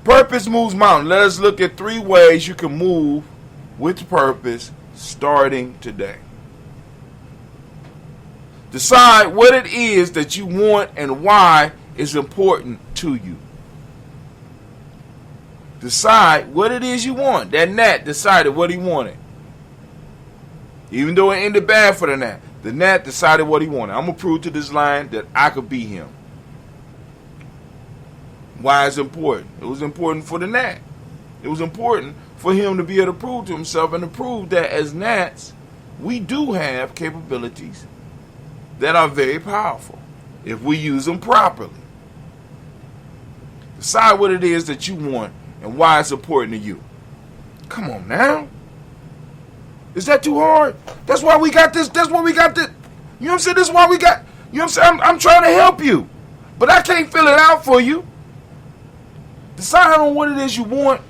Purpose moves mountains. Let us look at 3 ways you can move with purpose starting today. Decide what it is that you want and why it's important to you. Decide what it is you want. That gnat decided what he wanted. Even though it ended bad for the gnat decided what he wanted. I'm going to prove to this lion that I could be him. Why it's important? It was important for the gnat. It was important for him to be able to prove to himself and to prove that as gnats, we do have capabilities that are very powerful if we use them properly. Decide what it is that you want and why it's important to you. Come on now. Is that too hard? That's why we got this. That's why we got this. You know what I'm saying? This is why we got, you know what I'm saying? I'm trying to help you, but I can't fill it out for you. Decide on what it is you want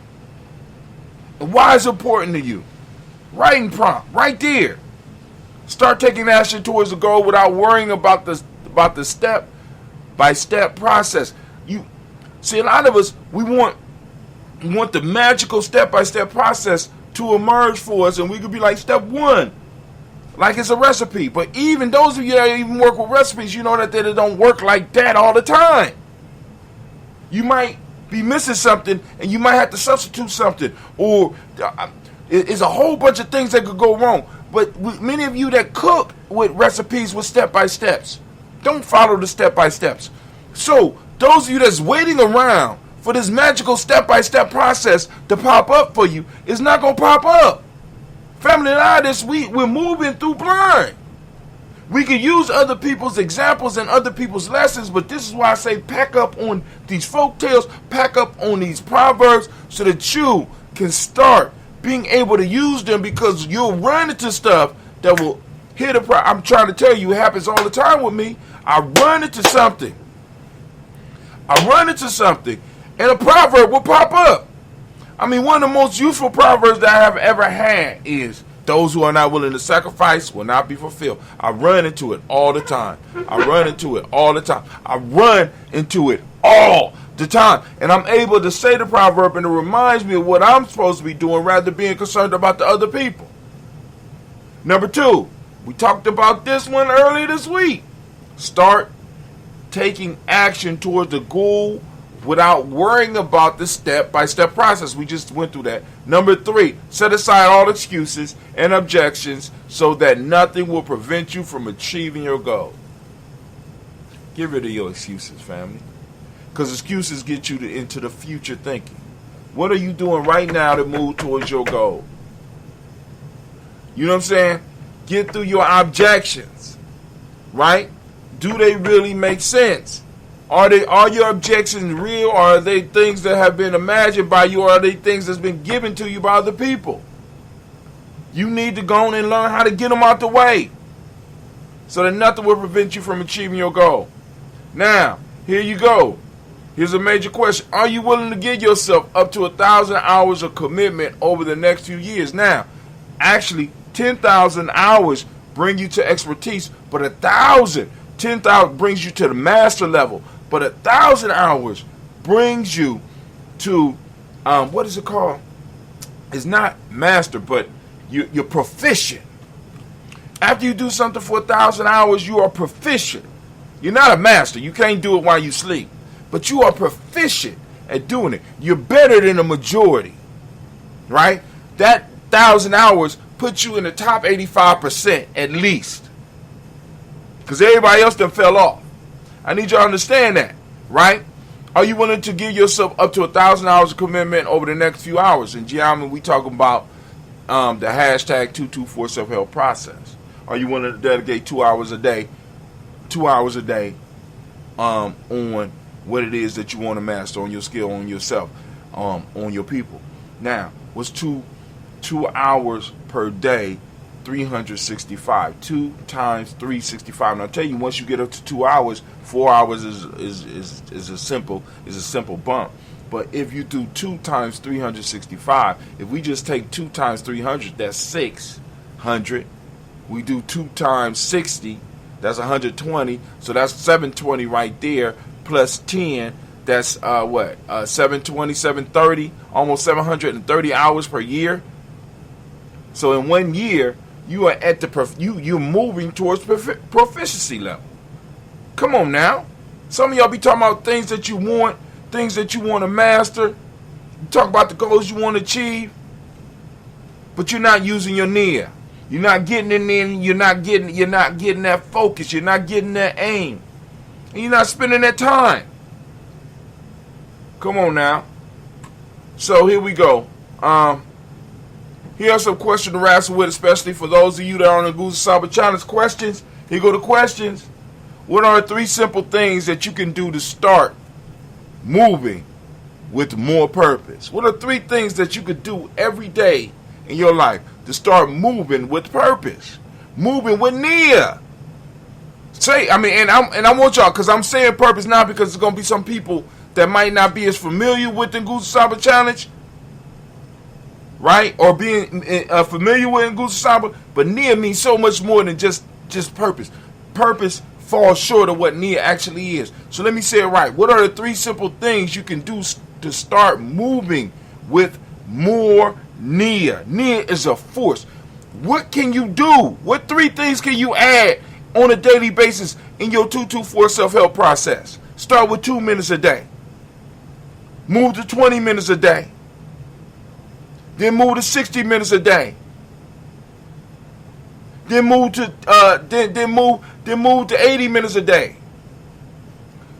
and why it's important to you. Writing prompt, right there. Start taking action towards the goal without worrying about the step-by-step process. You see, a lot of us, we want the magical step-by-step process to emerge for us, and we could be like step 1, like it's a recipe. But even those of you that even work with recipes, you know that they don't work like that all the time. You might be missing something, and you might have to substitute something, or it's a whole bunch of things that could go wrong. But many of you that cook with recipes with step-by-steps don't follow the step-by-steps. So those of you that's waiting around for this magical step-by-step process to pop up for you, it's not going to pop up. Family and I this week, we're moving through blind. We could use other people's examples and other people's lessons, but this is why I say pack up on these folk tales, pack up on these proverbs so that you can start being able to use them, because you'll run into stuff that will hit a I'm trying to tell you, it happens all the time with me. I run into something, and a proverb will pop up. I mean, one of the most useful proverbs that I have ever had is, those who are not willing to sacrifice will not be fulfilled. I run into it all the time. I run into it all the time. And I'm able to say the proverb, and it reminds me of what I'm supposed to be doing rather than being concerned about the other people. Number 2, we talked about this one earlier this week. Start taking action towards the goal without worrying about the step-by-step process. We just went through that. Number 3, set aside all excuses and objections so that nothing will prevent you from achieving your goal. Get rid of your excuses, family, because excuses get you into the future thinking. What are you doing right now to move towards your goal? You know what I'm saying? Get through your objections, right? Do they really make sense? Are your objections real, or are they things that have been imagined by you, or are they things that's been given to you by other people? You need to go on and learn how to get them out the way so that nothing will prevent you from achieving your goal. Now, here you go. Here's a major question. Are you willing to give yourself up to 1,000 hours of commitment over the next few years? Now, actually, 10,000 hours bring you to expertise, but 10,000 brings you to the master level. But 1,000 hours brings you to, what is it called? It's not master, but you're proficient. After you do something for 1,000 hours, you are proficient. You're not a master. You can't do it while you sleep. But you are proficient at doing it. You're better than the majority, right? That 1,000 hours puts you in the top 85% at least, because everybody else done fell off. I need you to understand that, right? Are you willing to give yourself up to 1,000 hours of commitment over the next few hours? In Gye-Nyame, we talk about the hashtag 224 self-help process. Are you willing to dedicate 2 hours a day on what it is that you want to master, on your skill, on yourself, on your people? Now, what's 2 hours per day? 365. 2 times 365. And I'll tell you, once you get up to 2 hours, 4 hours is a simple bump. But if you do 2 times 365, if we just take 2 times 300, that's 600. We do 2 times 60, that's 120. So that's 720 right there, plus 10. That's 720, 730, almost 730 hours per year. So in 1 year, you are at you're moving towards proficiency level. Come on now. Some of y'all be talking about things that you want to master. You talk about the goals you want to achieve, but you're not using your nia. You're not getting in there. You're not getting that focus. You're not getting that aim, and you're not spending that time. Come on now. So here we go. Here are some questions to wrestle with, especially for those of you that are on the Goose Saba Challenge. Questions. Here go the questions. What are 3 simple things that you can do to start moving with more purpose? What are 3 things that you could do every day in your life to start moving with purpose? Moving with nia. And I want y'all, because I'm saying purpose now, because there's gonna be some people that might not be as familiar with the Goose Saba Challenge, right? Or being familiar with Ngusa Saba, but nia means so much more than just purpose. Purpose falls short of what nia actually is. So let me say it right. What are the 3 simple things you can do to start moving with more nia? Nia is a force. What can you do? What 3 things can you add on a daily basis in your 224 self-help process? Start with 2 minutes a day. Move to 20 minutes a day. Then move to 60 minutes a day. Then move to then move to 80 minutes a day.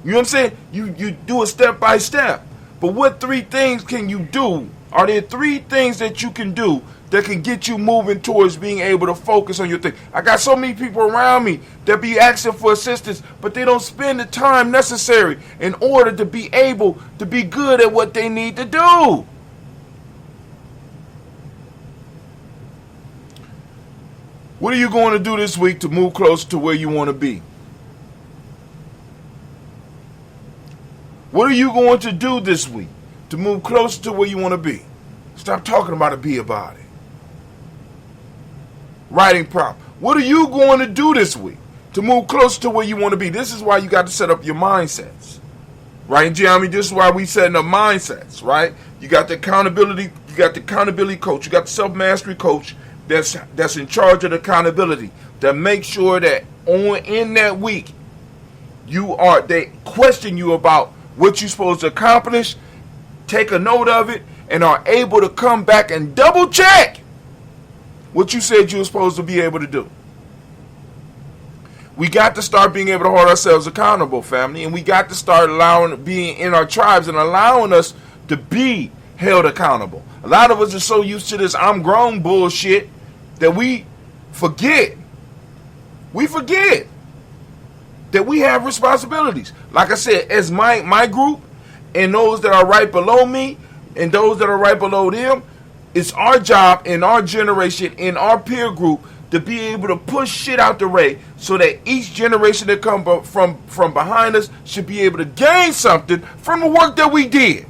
You know what I'm saying? You do it step by step. But what 3 things can you do? Are there 3 things that you can do that can get you moving towards being able to focus on your thing. I got so many people around me that be asking for assistance, but they don't spend the time necessary in order to be able to be good at what they need to do. What are you going to do this week to move closer to where you want to be? What are you going to do this week to move closer to where you want to be? Stop talking about it, be about it. Writing prompt. What are you going to do this week to move closer to where you want to be? This is why you got to set up your mindsets. Right, Gye-Nyame? This is why we setting up mindsets, right? You got the accountability coach, you got the self-mastery coach that's in charge of the accountability, that makes sure that in that week they question you about what you're supposed to accomplish, take a note of it, and are able to come back and double check what you said you were supposed to be able to do. We got to start being able to hold ourselves accountable, family, and we got to start being in our tribes and allowing us to be held accountable. A lot of us are so used to this I'm grown bullshit that we forget. We forget that we have responsibilities. Like I said, as my group and those that are right below me and those that are right below them, it's our job in our generation, in our peer group, to be able to push shit out the way so that each generation that come from behind us should be able to gain something from the work that we did.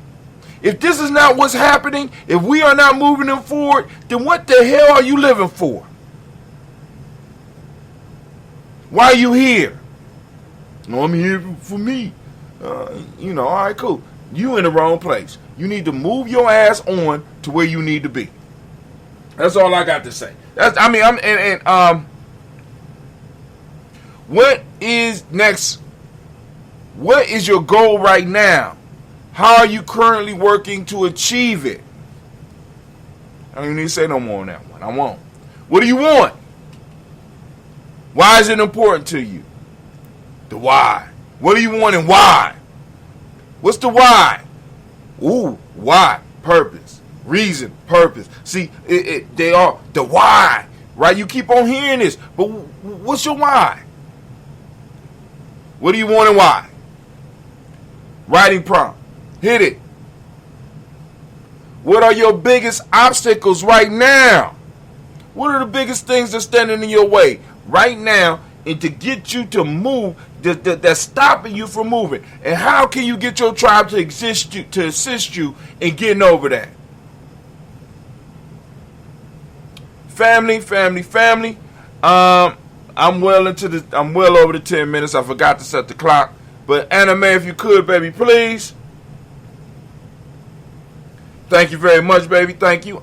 If this is not what's happening, if we are not moving them forward, then what the hell are you living for? Why are you here? No, I'm here for me. All right, cool. You in the wrong place. You need to move your ass on to where you need to be. That's all I got to say. What is next? What is your goal right now? How are you currently working to achieve it? I don't even need to say no more on that one. I won't. What do you want? Why is it important to you? The why. What do you want and why? What's the why? Ooh, why? Purpose. Reason. Purpose. See, they are the why, right? You keep on hearing this, but what's your why? What do you want and why? Writing prompt. Hit it. What are your biggest obstacles right now? What are the biggest things that's standing in your way right now and to get you to move, that's stopping you from moving? And how can you get your tribe to assist you in getting over that? Family. I'm well over the 10 minutes. I forgot to set the clock. But Anime, if you could, baby, please. Thank you very much, baby. Thank you.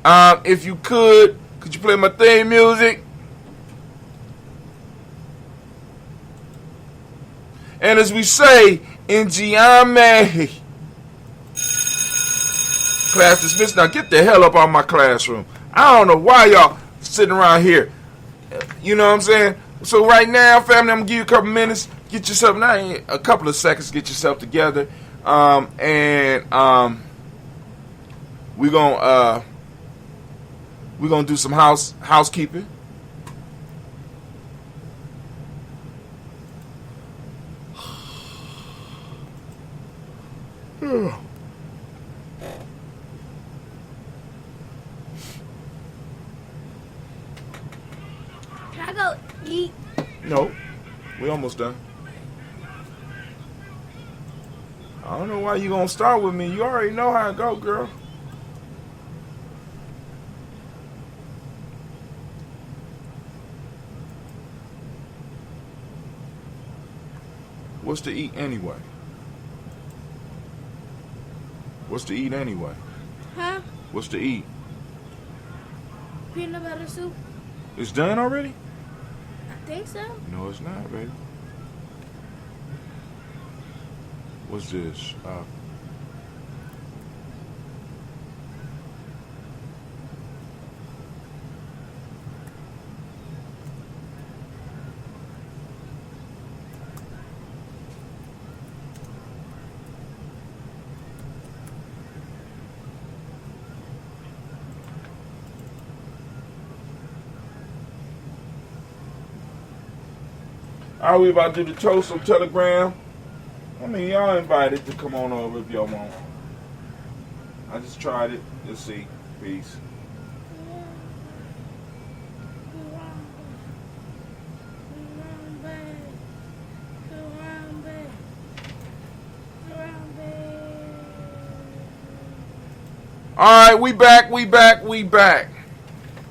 If you could you play my theme music? And as we say in Gye-Nyame, class dismissed. Now get the hell up out of my classroom. I don't know why y'all sitting around here. You know what I'm saying? So right now, family, I'm gonna give you a couple minutes. Get yourself, a couple of seconds, get yourself together. We're gonna do some housekeeping. Can I go eat? No, we almost done. I don't know why you gonna start with me. You already know how it go, girl. What's to eat anyway? What's to eat anyway? Huh? What's to eat? Peanut butter soup. It's done already? I think so. No, it's not, baby. What's this? All right, we about to do the toast on Telegram. I mean, y'all invited to come on over if y'all want. I just tried it. Let's see. Peace. All right, we back.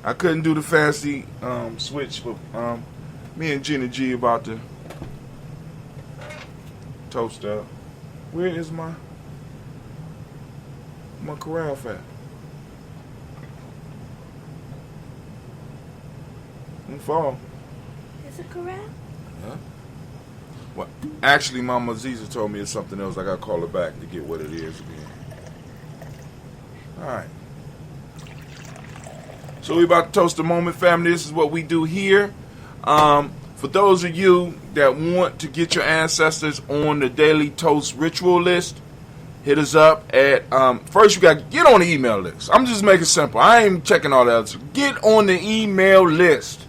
I couldn't do the fancy switch, but me and Gina G about to toast up. Where is my carafe at? Fall. Is it correct? Huh? Well, actually, Mama Ziza told me it's something else. I got to call her back to get what it is again. All right. So we about to toast the moment, family. This is what we do here. For those of you that want to get your ancestors on the daily toast ritual list, hit us up at, first you got to get on the email list. I'm just making it simple. I ain't checking all that else. Get on the email list,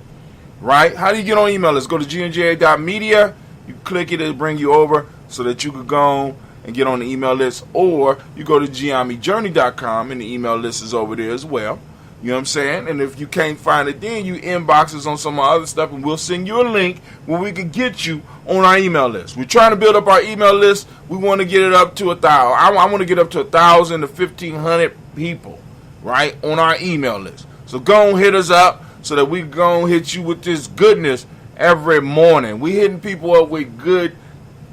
right? How do you get on email list? Go to GNJMedia. You click it, it'll bring you over so that you could go and get on the email list. Or you go to GNJMedia.support and the email list is over there as well. You know what I'm saying? And if you can't find it, then you inbox us on some other stuff, and we'll send you a link where we can get you on our email list. We're trying to build up our email list. We want to get it up to 1,000. I want to get up to 1,000 to 1,500 people, right, on our email list. So go and hit us up so that we can go and hit you with this goodness every morning. We hitting people up with good,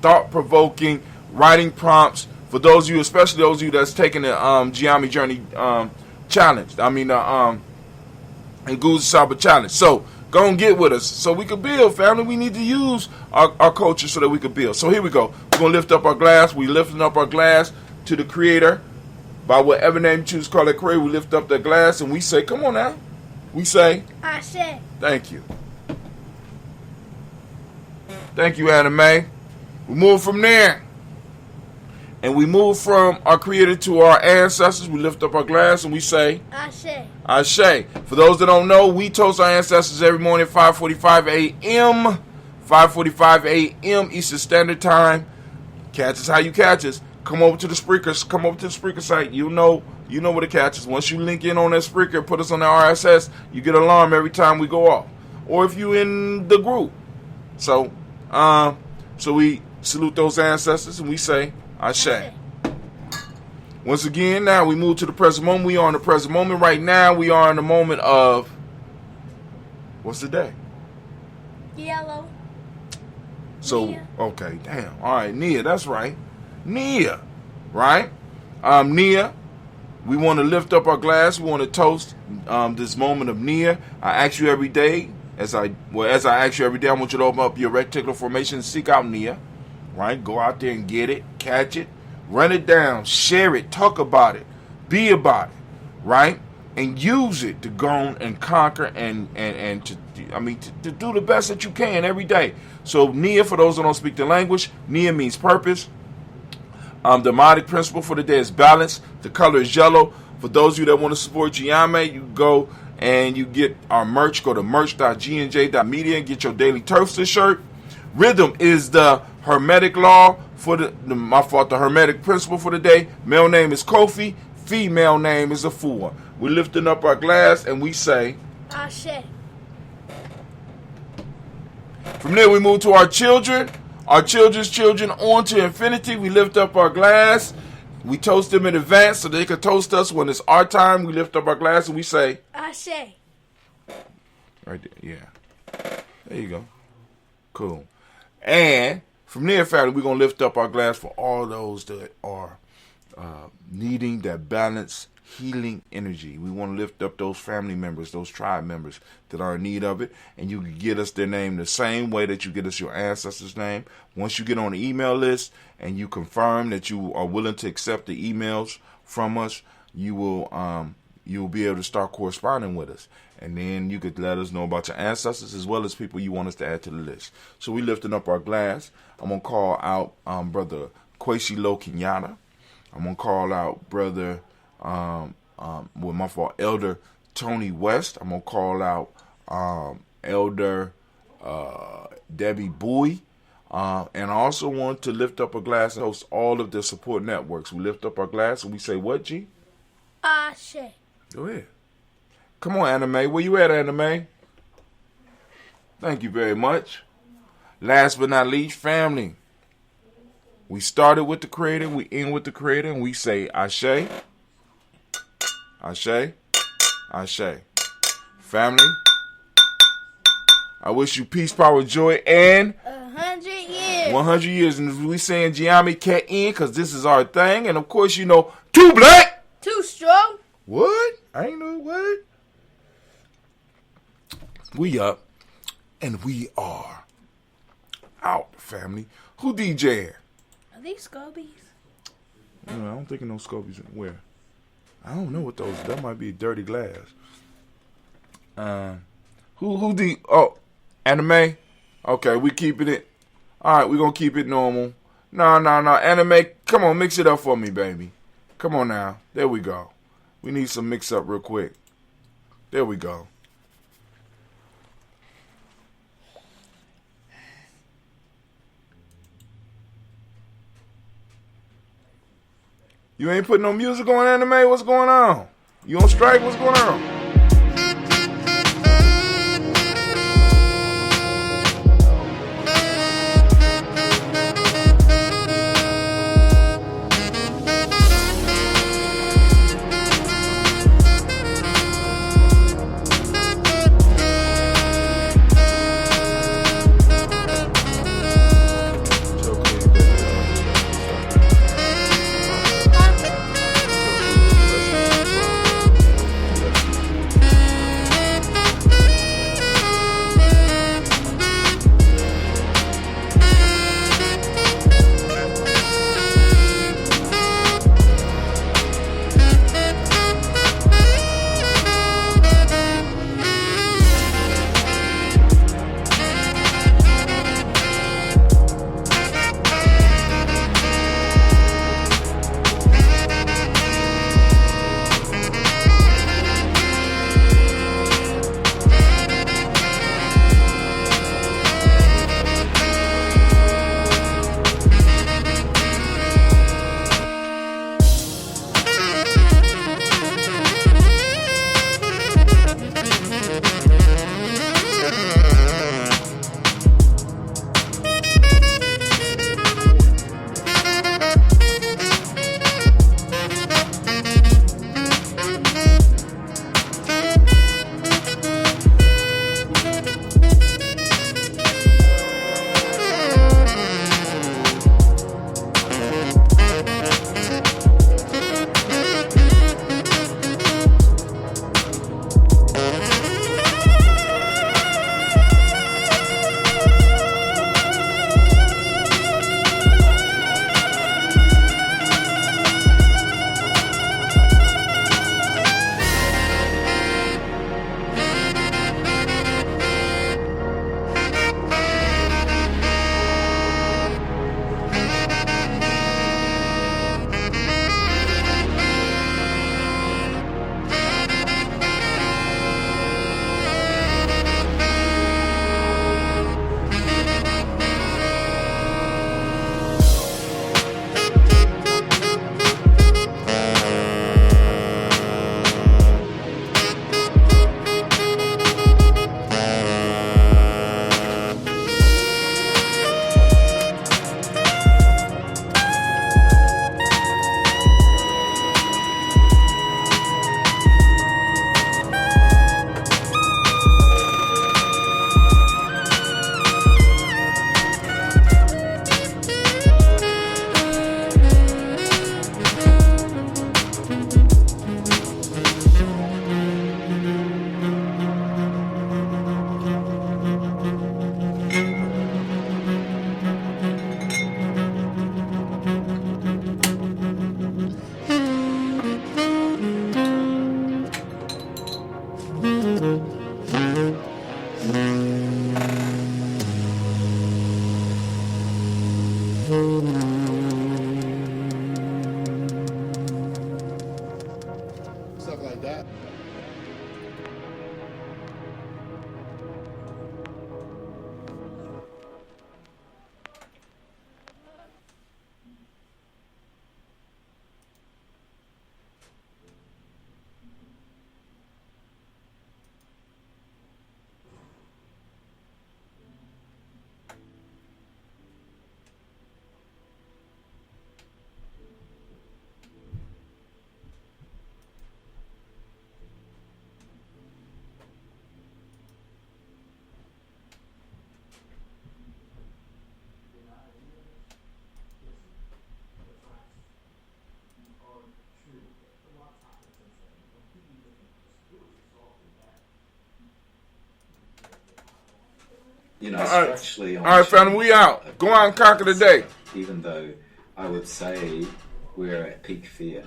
thought-provoking writing prompts for those of you, especially those of you that's taking the Gye-Nyame Journey challenge. And Goose Saba challenge. So go and get with us so we can build, family. We need to use our culture so that we can build. So here we go. We're going to lift up our glass. We're lifting up our glass to the Creator. By whatever name you choose to call that Creator, we lift up that glass and we say, come on now. We say, I say. Thank you. Thank you, Anna Mae. We move from there. And we move from our Creator to our ancestors. We lift up our glass and we say, Ashe. Ashe. For those that don't know, we toast our ancestors every morning at 5:45 a.m. 5:45 a.m. Eastern Standard Time. Catch us how you catch us. Come over to the Spreaker. Come over to the Spreaker site. You know where to catch us. Once you link in on that Spreaker, put us on the RSS, you get an alarm every time we go off. Or if you in the group. So we salute those ancestors and we say, Ashe. Once again, now we move to the present moment. We are in the present moment. Right now, we are in the moment of, what's the day? Yellow. So, Nia. Okay, damn. All right, Nia, that's right. Nia, right? Nia, we want to lift up our glass. We want to toast this moment of Nia. I ask you every day, as I ask you every day, I want you to open up your reticular formation and seek out Nia. Right? Go out there and get it, catch it, run it down, share it, talk about it, be about it, right? And use it to go and conquer and to do the best that you can every day. So Nia, for those that don't speak the language, Nia means purpose. The mnemonic principle for the day is balance. The color is yellow. For those of you that want to support Gye-Nyame, you go and you get our merch. Go to merch.GNJ.media and get your daily Toaster shirt. Rhythm is the Hermetic law for the Hermetic principle for the day. Male name is Kofi. Female name is Afua. We're lifting up our glass and we say, Ashe. From there we move to our children. Our children's children on to infinity. We lift up our glass. We toast them in advance so they can toast us when it's our time. We lift up our glass and we say, Ashe. Right there, yeah. There you go. Cool. And from there, family, we're going to lift up our glass for all those that are needing that balanced, healing energy. We want to lift up those family members, those tribe members that are in need of it. And you can get us their name the same way that you get us your ancestors' name. Once you get on the email list and you confirm that you are willing to accept the emails from us, you will be able to start corresponding with us. And then you could let us know about your ancestors as well as people you want us to add to the list. So we lifting up our glass. I'm going to call out Brother Kwesi Lo Kenyatta. I'm going to call out Brother, Elder Tony West. I'm going to call out Elder Debbie Bowie. And I also want to lift up a glass and host all of the support networks. We lift up our glass and we say what, G? Ashe. Go ahead. Come on, Anime. Where you at, Anime? Thank you very much. Last but not least, family. We started with the Creator, we end with the Creator, and we say Ashe, Ashe, Ashe. Family, I wish you peace, power, joy, and 100 years. 100 years. And we saying Gye-Nyame can't end because this is our thing. And of course, you know, too black. Too strong. What? I ain't know what. We up. And we are out, family. Who DJing? Are these Scobies? I don't think of no Scobies. Where? I don't know what those. That might be dirty glass. Oh, Anime? Okay, we keeping it. Alright, we gonna keep it normal. No. Anime, come on, mix it up for me, baby. Come on now. There we go. We need some mix up real quick. There we go. You ain't putting no music on, Anime? What's going on? You on strike? What's going on? Stuff like that. You know, All right. structurally, All right, family, we out. Go out and conquer the day. even though I would say we're at peak fear.